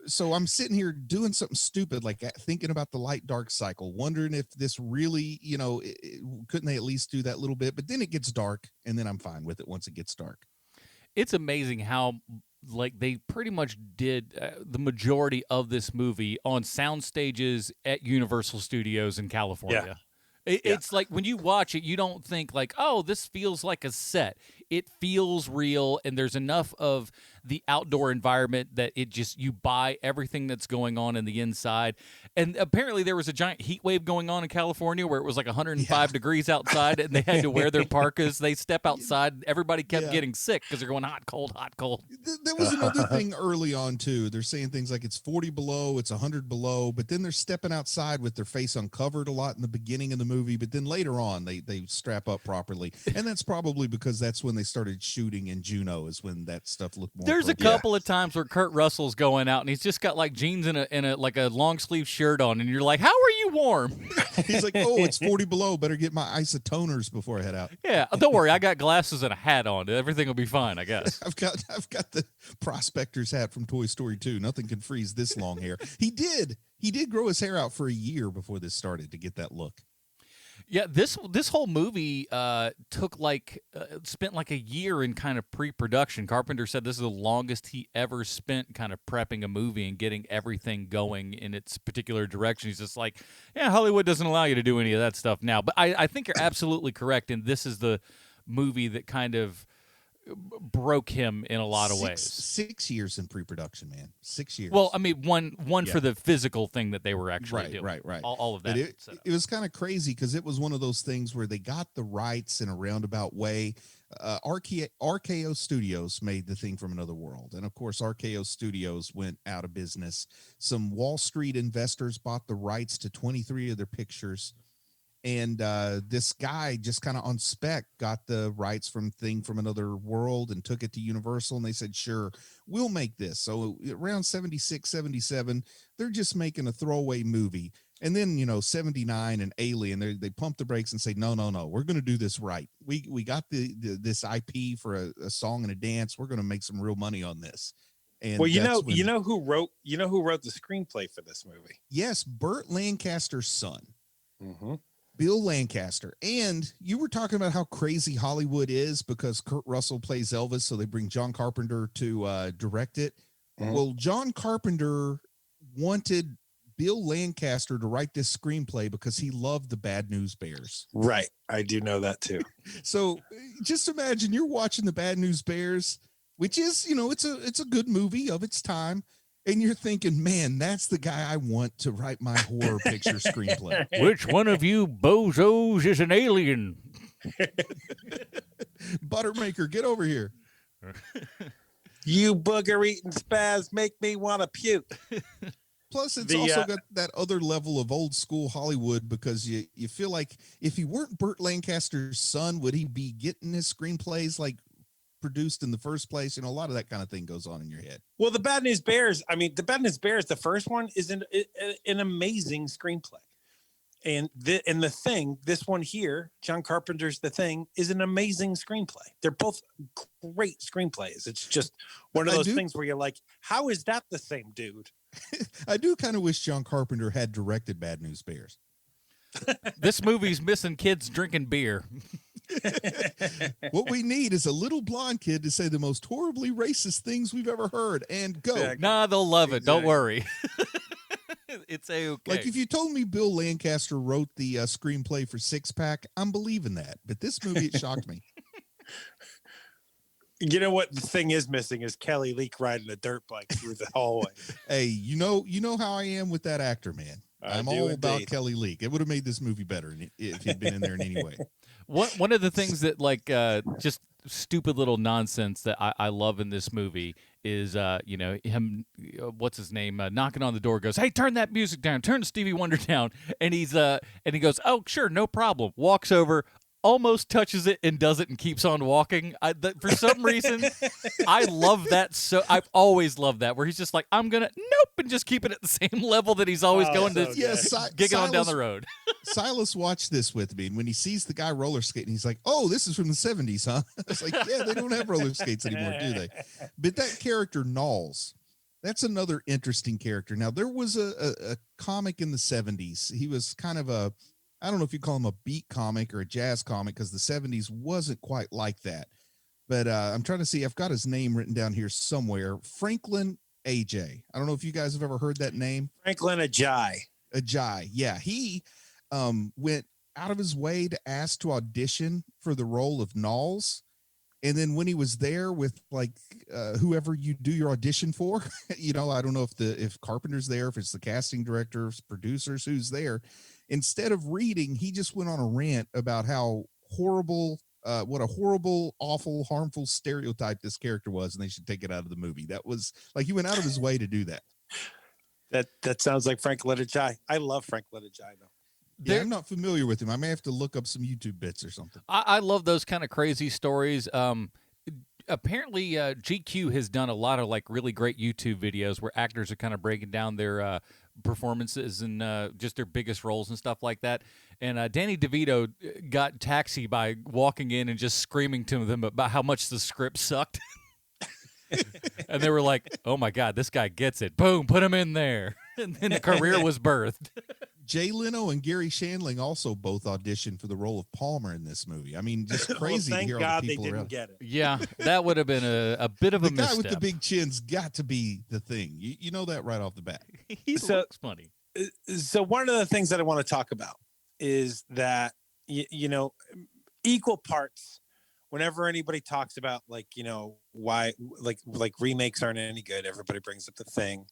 So I'm sitting here doing something stupid, thinking about the light dark cycle, wondering if this really, couldn't they at least do that little bit? But then it gets dark and then I'm fine with it once it gets dark. It's amazing how they pretty much did the majority of this movie on sound stages at Universal Studios in California. It's like when you watch it, you don't think like, oh, this feels like a set. It feels real, and there's enough of the outdoor environment that it just, you buy everything that's going on in the inside. And apparently there was a giant heat wave going on in California where it was like 105 degrees outside, and they had to wear their parkas. They step outside, everybody kept getting sick because they're going hot, cold, hot, cold. There was another thing early on too. They're saying things like it's 40 below, it's 100 below, but then they're stepping outside with their face uncovered a lot in the beginning of the movie, but then later on they strap up properly. And that's probably because that's when they started shooting in Juneau, is when that stuff looked more. There's a couple of times where Kurt Russell's going out and he's just got like jeans and a like a long sleeve shirt on, and you're like, how are you warm? He's like, oh, it's 40 below, better get my isotoners before I head out. Yeah, don't worry, I got glasses and a hat on. Everything will be fine, I guess. I've got the prospector's hat from Toy Story 2. Nothing can freeze this long hair. He did grow his hair out for a year before this started to get that look. Yeah, this whole movie spent like a year in kind of pre-production. Carpenter said this is the longest he ever spent kind of prepping a movie and getting everything going in its particular direction. He's just like, yeah, Hollywood doesn't allow you to do any of that stuff now. But I think you're absolutely correct, and this is the movie that kind of broke him in a lot of ways. 6 years in pre-production, man. 6 years. Well, I mean, one for the physical thing that they were actually doing. Right. All of that. It was kind of crazy because it was one of those things where they got the rights in a roundabout way. RKO Studios made the thing from another world. And of course, RKO Studios went out of business. Some Wall Street investors bought the rights to 23 of their pictures. And this guy just kind of on spec got the rights from Thing from Another World and took it to Universal, and they said, sure, we'll make this. So around 76, 77, they're just making a throwaway movie. And then, 79 and Alien, they pump the brakes and say, no, we're going to do this right. We got this IP for a song and a dance. We're going to make some real money on this. And well, you know who wrote the screenplay for this movie? Yes, Burt Lancaster's son. Mm-hmm. Bill Lancaster. And you were talking about how crazy Hollywood is because Kurt Russell plays Elvis, so they bring John Carpenter to direct it. Mm-hmm. Well, John Carpenter wanted Bill Lancaster to write this screenplay because he loved the Bad News Bears. Right. I do know that too. So just imagine you're watching the Bad News Bears, which is, it's a good movie of its time. And you're thinking, man, that's the guy I want to write my horror picture screenplay. Which one of you bozos is an alien? Buttermaker, get over here. You booger-eating spaz make me want to puke. Plus, it's also got that other level of old school Hollywood because you feel like if he weren't Burt Lancaster's son, would he be getting his screenplays like produced in the first place? A lot of that kind of thing goes on in your head. Well, the Bad News Bears, the first one is an amazing screenplay. And the Thing, this one here, John Carpenter's The Thing, is an amazing screenplay. They're both great screenplays. It's just one of those things where you're like, how is that the same dude? I do kind of wish John Carpenter had directed Bad News Bears. This movie's missing kids drinking beer. What we need is a little blonde kid to say the most horribly racist things we've ever heard and go. Exactly. Nah, they'll love it. Exactly. Don't worry. It's okay. Like if you told me Bill Lancaster wrote the screenplay for Six Pack, I'm believing that. But this movie, it shocked me. You know what the thing is missing is Kelly Leak riding a dirt bike through the hallway. Hey, you know how I am with that actor, man. I'm all about Kelly Leak. It would have made this movie better if he'd been in there in any way. One of the things that just stupid little nonsense that I love in this movie is him, what's his name, knocking on the door, goes, hey, turn that music down, turn Stevie Wonder down, and he goes, oh sure, no problem, walks over, almost touches it and does it and keeps on walking. For some reason, I love that. So I've always loved that, where he's just like, I'm gonna and just keep it at the same level that he's always going to gigging on down the road. Silas watched this with me, and when he sees the guy roller skating, he's like, oh, this is from the 70s, huh? It's like, yeah, they don't have roller skates anymore, do they? But that character Knowles, that's another interesting character. Now, there was a comic in the 70s. He was kind of I don't know if you call him a beat comic or a jazz comic, because the 70s wasn't quite like that. But I'm trying to see. I've got his name written down here somewhere. Franklin AJ. I don't know if you guys have ever heard that name. Franklin Ajay. Ajay. Yeah. He went out of his way to ask to audition for the role of Knowles. And then when he was there with like whoever you do your audition for, I don't know if Carpenter's there, if it's the casting directors, producers, who's there. Instead of reading, he just went on a rant about how horrible, what a horrible, awful, harmful stereotype this character was, and they should take it out of the movie. That was like, he went out of his way to do that. That sounds like Frank Letterjai. I love Frank Letterjai, though. Yeah, I'm not familiar with him. I may have to look up some YouTube bits or something. I love those kind of crazy stories. Apparently, GQ has done a lot of like really great YouTube videos where actors are kind of breaking down their performances and just their biggest roles and stuff like that. And Danny DeVito got Taxi by walking in and just screaming to them about how much the script sucked. And they were like, "Oh my God, this guy gets it! Boom, put him in there." And then the career was birthed. Jay Leno and Gary Shandling also both auditioned for the role of Palmer in this movie. I mean, just crazy to hear all God the people they didn't around. get it. Yeah, that would have been a bit of a The guy misstep. with the big chin's got to be the thing. You know that right off the bat. He So- looks funny. So one of the things that I want to talk about is that equal parts. Whenever anybody talks about why like remakes aren't any good, everybody brings up The Thing.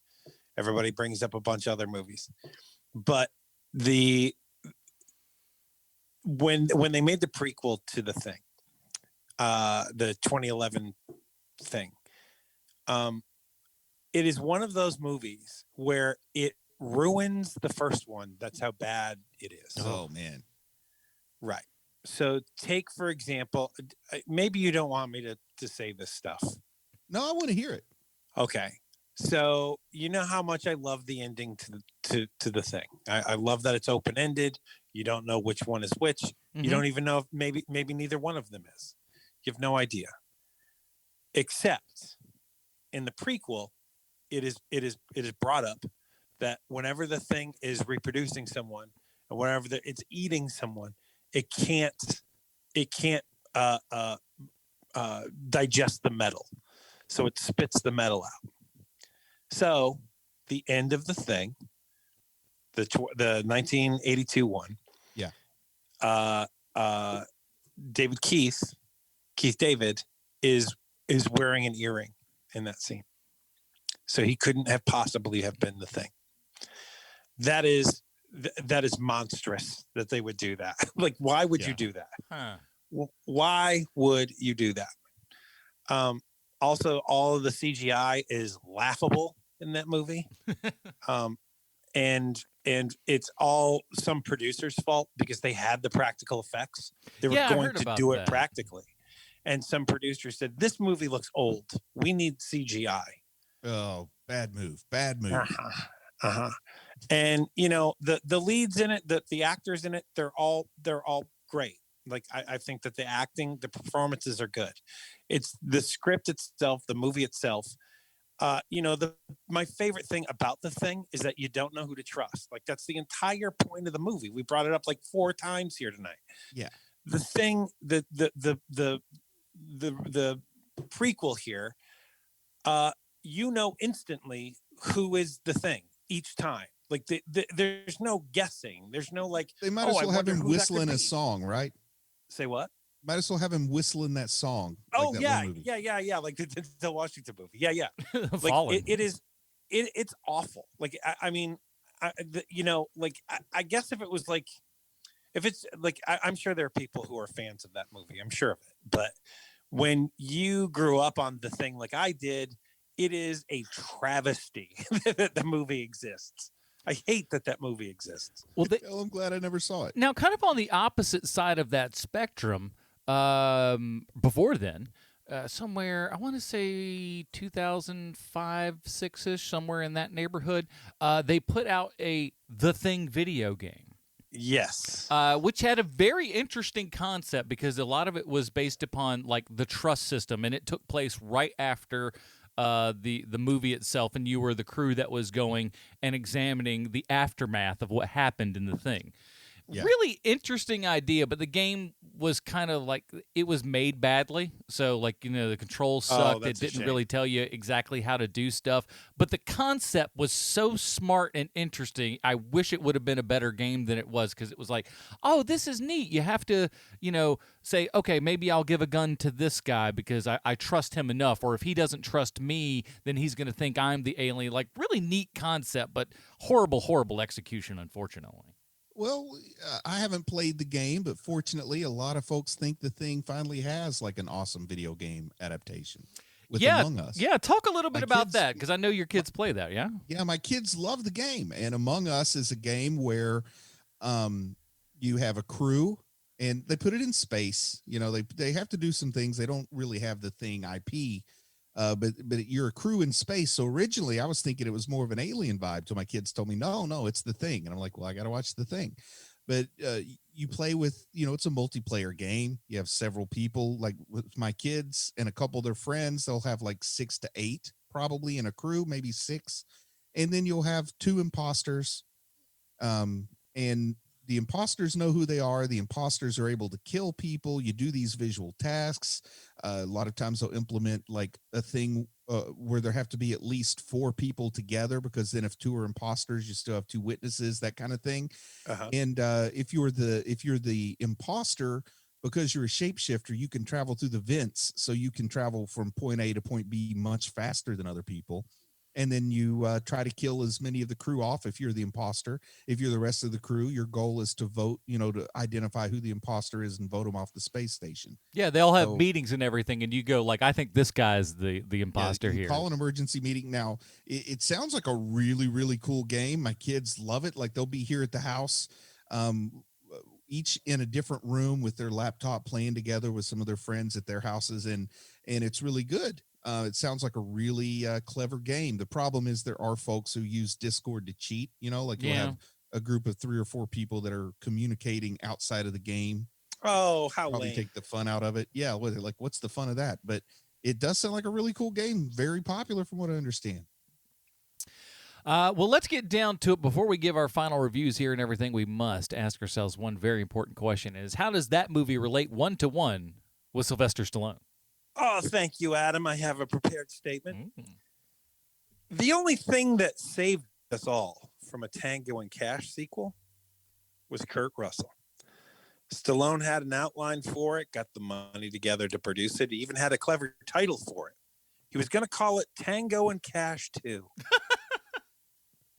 Everybody brings up a bunch of other movies, but when they made the prequel to The Thing, the 2011 Thing, it is one of those movies where it ruins the first one. That's how bad it is. Oh man. Right. So take, for example, maybe you don't want me to say this stuff. No, I want to hear it. Okay. So you know how much I love the ending to The Thing. I love that it's open-ended. You don't know which one is which. Mm-hmm. You don't even know if maybe neither one of them is. You have no idea. Except in the prequel, it is brought up that whenever the Thing is reproducing someone and whenever it's eating someone, it can't digest the metal, so it spits the metal out. So the end of The Thing, the 1982 one, Keith David is wearing an earring in that scene, so he couldn't have possibly have been The Thing. That is monstrous that they would do that. Like, why would you do that? Why would you do that? Also, all of the CGI is laughable in that movie. And it's all some producer's fault because they had the practical effects. They were going to do it practically. And some producer said, "This movie looks old. We need CGI." Oh, bad move. And the leads in it, the actors in it, they're all great. Like I think that the acting, the performances are good. It's the script itself, the movie itself. My favorite thing about The Thing is that you don't know who to trust. Like, that's the entire point of the movie. We brought it up like 4 times here tonight. Yeah. The Thing, the prequel here, instantly who is The Thing each time. Like there's no guessing. There's no like. They might as well have him whistling a song, right? Say what? Might as well have him whistling that song. Oh like yeah. Like the Washington movie. Yeah. Like it's awful. Like I guess if it was like, if it's like, I'm sure there are people who are fans of that movie. I'm sure of it. But when you grew up on The Thing like I did, it is a travesty that the movie exists. I hate that that movie exists. Well, I'm glad I never saw it. Now, kind of on the opposite side of that spectrum, before then, somewhere, I want to say 2005, 6-ish, somewhere in that neighborhood, they put out a The Thing video game. Yes. Which had a very interesting concept because a lot of it was based upon like the trust system, and it took place right after the movie itself, and you were the crew that was going and examining the aftermath of what happened in The Thing. Yeah. Really interesting idea, but the game was kind of like it was made badly. So, like, the controls sucked. It that's a didn't shame. really tell you exactly how to do stuff. But the concept was so smart and interesting. I wish it would have been a better game than it was, because it was like, oh, this is neat. You have to, say, okay, maybe I'll give a gun to this guy because I trust him enough. Or if he doesn't trust me, then he's going to think I'm the alien. Like, really neat concept, but horrible, horrible execution, unfortunately. Well, I haven't played the game, but fortunately, a lot of folks think the thing finally has like an awesome video game adaptation with Among Us. Yeah, talk a little bit My about kids- that, because I know your kids play that, yeah? Yeah, my kids love the game, and Among Us is a game where you have a crew, and they put it in space. They have to do some things. They don't really have the thing IP. But you're a crew in space. So originally I was thinking it was more of an Alien vibe till my kids told me, no, it's the thing. And I'm like, well, I got to watch the thing. But you play with, it's a multiplayer game. You have several people, like with my kids and a couple of their friends. They'll have like 6 to 8 probably in a crew, maybe 6. And then you'll have 2 imposters. And the imposters know who they are. The imposters are able to kill people. You do these visual tasks. A lot of times they'll implement like a thing where there have to be at least 4 people together, because then if 2 are imposters, you still have 2 witnesses, that kind of thing. Uh-huh. And if you're the imposter, because you're a shapeshifter, you can travel through the vents, so you can travel from point A to point B much faster than other people. And then you try to kill as many of the crew off if you're the imposter. If you're the rest of the crew, your goal is to vote, to identify who the imposter is and vote them off the space station. Yeah, they all have meetings and everything, and you go like, I think this guy's the imposter you here. Call an emergency meeting. Now, it sounds like a really, really cool game. My kids love it. Like, they'll be here at the house, each in a different room with their laptop, playing together with some of their friends at their houses, and it's really good. It sounds like a really clever game. The problem is there are folks who use Discord to cheat, like you'll have a group of 3 or 4 people that are communicating outside of the game. Oh, how Probably lame. take the fun out of it. Yeah. What's the fun of that? But it does sound like a really cool game. Very popular from what I understand. Well, let's get down to it. Before we give our final reviews here and everything, we must ask ourselves one very important question, is how does that movie relate 1-to-1 with Sylvester Stallone? Oh, thank you, Adam. I have a prepared statement. The only thing that saved us all from a Tango and Cash sequel was Kurt Russell. Stallone had an outline for it, got the money together to produce it. He even had a clever title for it. He was going to call it Tango and Cash 2.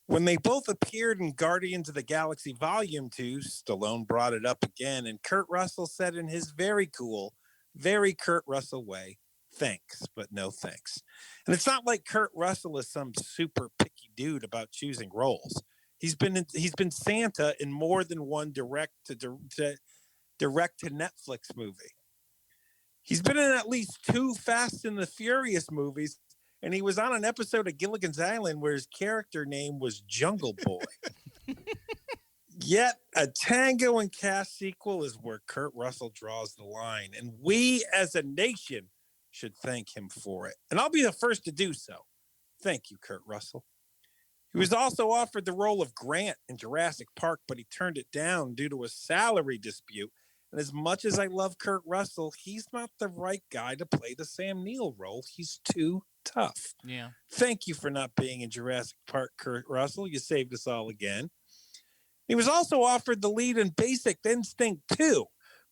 When they both appeared in Guardians of the Galaxy Volume 2, Stallone brought it up again, and Kurt Russell said in his very cool, very Kurt Russell way, thanks, but no thanks. And it's not like Kurt Russell is some super picky dude about choosing roles. He's been Santa in more than one direct to Netflix movie. He's been in at least 2 Fast and the Furious movies, and he was on an episode of Gilligan's Island where his character name was Jungle Boy. Yet a Tango and Cash sequel is where Kurt Russell draws the line, and we as a nation should thank him for it. And I'll be the first to do so. Thank you, Kurt Russell. He was also offered the role of Grant in Jurassic Park, but he turned it down due to a salary dispute. And as much as I love Kurt Russell, he's not the right guy to play the Sam Neill role. He's too tough. Yeah. Thank you for not being in Jurassic Park, Kurt Russell. You saved us all again. He was also offered the lead in Basic Instinct 2,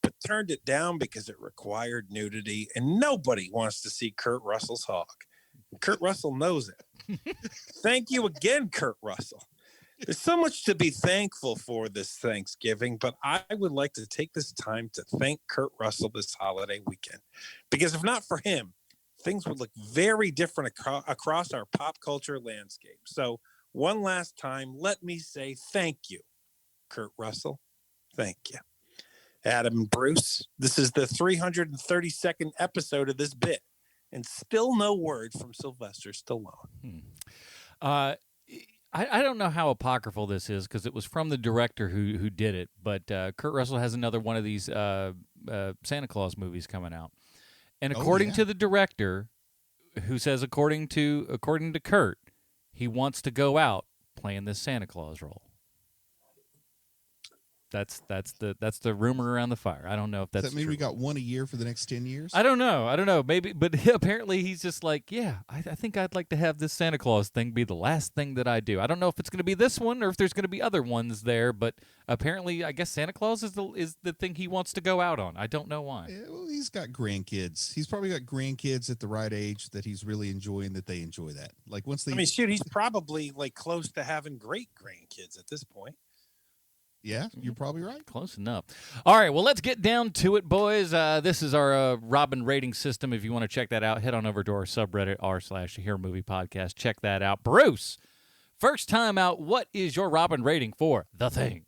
but turned it down because it required nudity, and nobody wants to see Kurt Russell's hog. Kurt Russell knows it. Thank you again, Kurt Russell. There's so much to be thankful for this Thanksgiving, but I would like to take this time to thank Kurt Russell this holiday weekend, because if not for him, things would look very different across our pop culture landscape. So one last time, let me say thank you, Kurt Russell. Thank you. Adam and Bruce, this is the 332nd episode of this bit, and still no word from Sylvester Stallone. I don't know how apocryphal this is, because it was from the director who did it, but Kurt Russell has another one of these Santa Claus movies coming out. And according to the director, who says according to Kurt, he wants to go out playing this Santa Claus role. That's the rumor around the fire. I don't know if that's Does that mean true. we got one a year for the next 10 years? I don't know. Maybe, but apparently he's just like, yeah, I think I'd like to have this Santa Claus thing be the last thing that I do. I don't know if it's going to be this one or if there's going to be other ones there, but apparently, I guess Santa Claus is the thing he wants to go out on. I don't know why. Yeah, well, he's got grandkids. He's probably got grandkids at the right age that he's really enjoying, that they enjoy that. Like once they, I mean, shoot, he's probably like close to having great grandkids at this point. yeah, you're probably right. Close enough. All right, well, let's get down to it, boys. This is our Robin rating system. If you want to check that out, head on over to our subreddit, r/Hear Movie Podcast. Check that out. Bruce, first time out, what is your Robin rating for The Thing?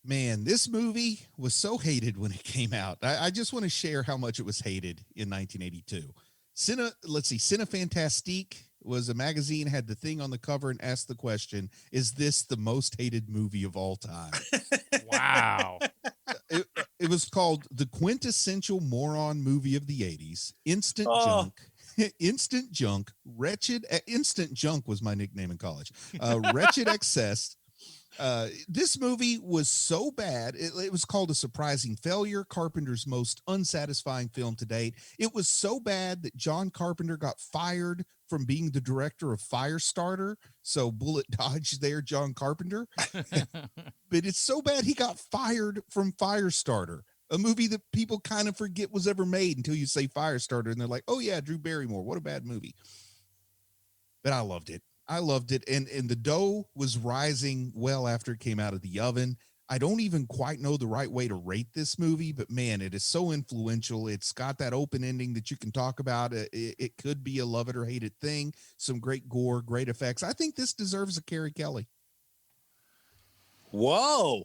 Man, this movie was so hated when it came out. I just want to share how much it was hated in 1982. Cinefantastique was a magazine, had The Thing on the cover, and asked the question, is this the most hated movie of all time? Wow. It was called the quintessential moron movie of the 80s. Instant Junk, Wretched. Instant Junk was my nickname in college. Wretched Excess. This movie was so bad, it was called a surprising failure, Carpenter's most unsatisfying film to date. It was so bad that John Carpenter got fired from being the director of Firestarter. So bullet dodge there, John Carpenter. But it's so bad he got fired from Firestarter, a movie that people kind of forget was ever made until you say Firestarter, and they're like, oh yeah, Drew Barrymore, what a bad movie. But I loved it. And the dough was rising well after it came out of the oven. I don't even quite know the right way to rate this movie, but man, it is so influential. It's got that open ending that you can talk about. It could be a love it or hate it thing. Some great gore, great effects. I think this deserves a Carrie Kelly. Whoa.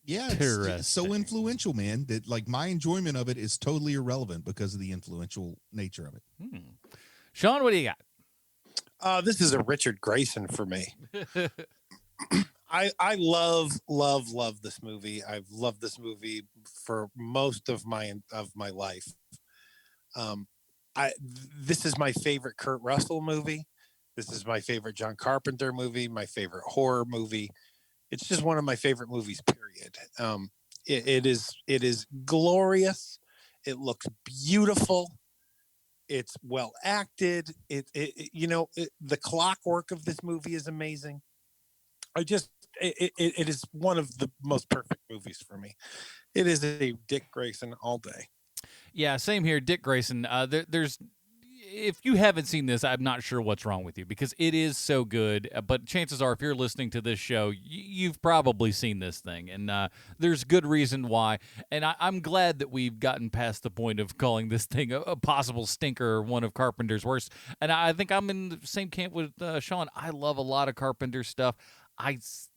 Yeah, it's so influential, man, that like my enjoyment of it is totally irrelevant because of the influential nature of it. Sean, what do you got? This is a Richard Grayson for me. I love this movie. I've loved this movie for most of my life. This is my favorite Kurt Russell movie. This is my favorite John Carpenter movie, my favorite horror movie. It's just one of my favorite movies, period. It is glorious. It looks beautiful. It's well acted. The clockwork of this movie is amazing. It is one of the most perfect movies for me. It is a Dick Grayson all day. Yeah, same here, Dick Grayson. There's, if you haven't seen this, I'm not sure what's wrong with you because it is so good. But chances are, if you're listening to this show, you've probably seen this thing, and there's good reason why. And I'm glad that we've gotten past the point of calling this thing a possible stinker or one of Carpenter's worst. And I think I'm in the same camp with Sean. I love a lot of Carpenter stuff.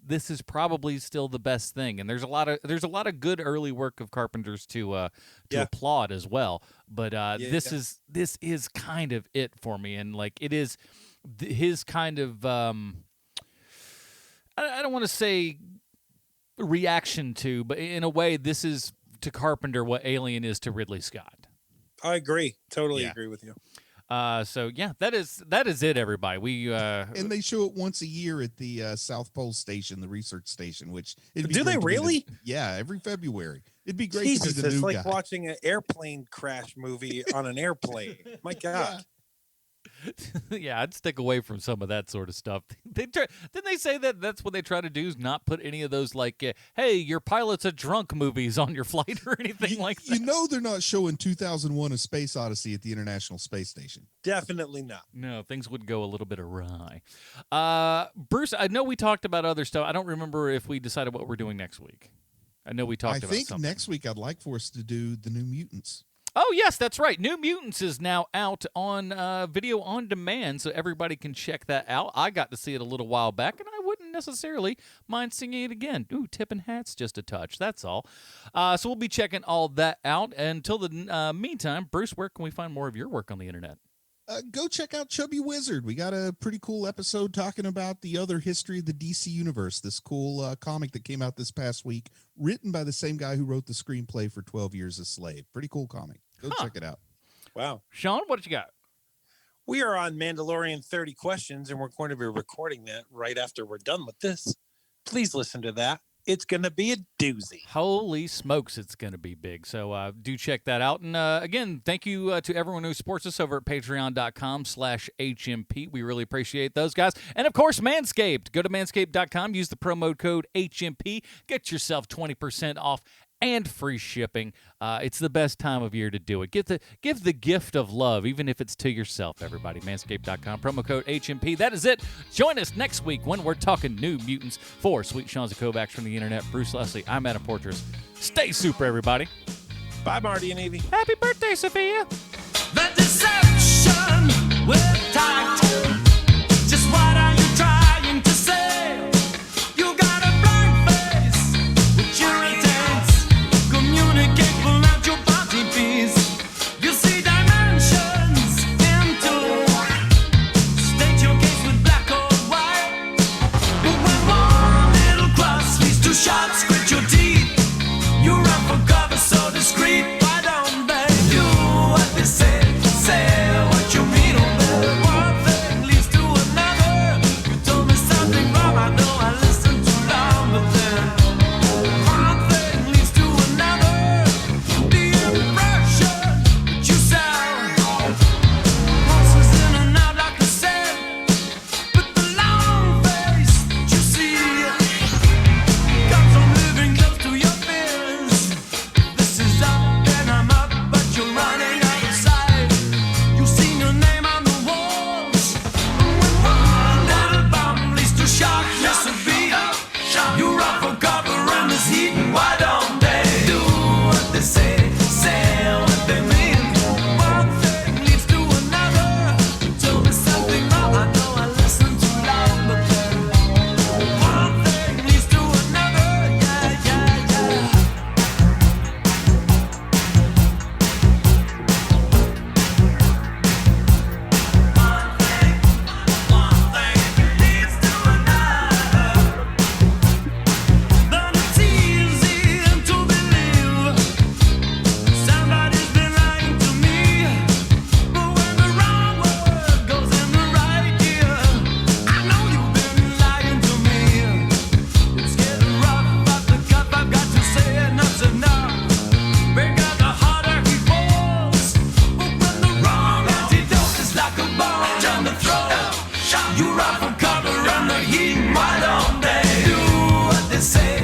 This is probably still the best thing, and there's a lot of good early work of Carpenter's to applaud as well. But this is kind of it for me, and like it is his kind of I don't want to say reaction to, but in a way, this is to Carpenter what Alien is to Ridley Scott. I agree, totally agree with you. So yeah, that is it, everybody. We and they show it once a year at the South Pole Station, the research station. Which do they really? Every February. It'd be great Jesus, to be the it's new like guy. watching an airplane crash movie on an airplane. My God. Yeah, I'd stick away from some of that sort of stuff. Didn't they say that's what they try to do is not put any of those like, hey, your pilot's a drunk movies on your flight or anything like that? You know they're not showing 2001: A Space Odyssey at the International Space Station. Definitely not. No, things would go a little bit awry. Bruce, I know we talked about other stuff. I don't remember if we decided what we're doing next week. I know we talked about something. I think next week I'd like for us to do the New Mutants. Oh, yes, that's right. New Mutants is now out on video on demand, so everybody can check that out. I got to see it a little while back, and I wouldn't necessarily mind seeing it again. Ooh, tipping hats just a touch. That's all. So we'll be checking all that out. Until the meantime, Bruce, where can we find more of your work on the internet? Go check out Chubby Wizard. We got a pretty cool episode talking about the other history of the DC Universe, this cool comic that came out this past week, written by the same guy who wrote the screenplay for 12 Years a Slave. Pretty cool comic. Go check it out. Wow. Sean, what you got? We are on Mandalorian 30 Questions, and we're going to be recording that right after we're done with this. Please listen to that. It's going to be a doozy. Holy smokes, it's going to be big. So do check that out. And again, thank you to everyone who supports us over at patreon.com/HMP. We really appreciate those guys. And of course, Manscaped. Go to manscaped.com, use the promo code HMP, get yourself 20% off and free shipping. It's the best time of year to do it. Give the gift of love, even if it's to yourself, everybody. Manscaped.com, promo code HMP. That is it. Join us next week when we're talking New Mutants. For Sweet Sean Zakovacs from the internet, Bruce Leslie, I'm Adam Portress. Stay super, everybody. Bye, Marty and Evie. Happy birthday, Sophia. The deception with tact. Just what are you trying to say? You got a blank face, which irritates. Communicate, pull out your body piece. You see dimensions into. State your case with black or white. But when one little cross leads to shots, grit your teeth. You run for cover so discreet. Why don't they do what they say? Say what you mean, oh baby. One thing leads to another. You told me something wrong, I know I listened too long, but then one thing leads to another. The impression that you sound passes in and out like I said, but the long face that you see comes from living close to your fears. This is up and I'm up, but you're running out of sight. You've seen your name on the walls. When one little bomb leads to shock, yes, a beat. You run for cover in this heat. Why don't they do what they say what they mean? One thing leads to another. You told me something wrong, I know I listened too long, but then one thing leads to another. Yeah, yeah, yeah. One thing leads to another. But it's easy to believe somebody's been lying to me. But when the wrong word goes in the right ear, I know you've been lying to me. It's getting rough off the cuff, I've got to say enough's enough. Break out the harder he falls. But when the wrong antidote is like a bomb down the throat, you run for cover on the heat. Why don't they do what they say?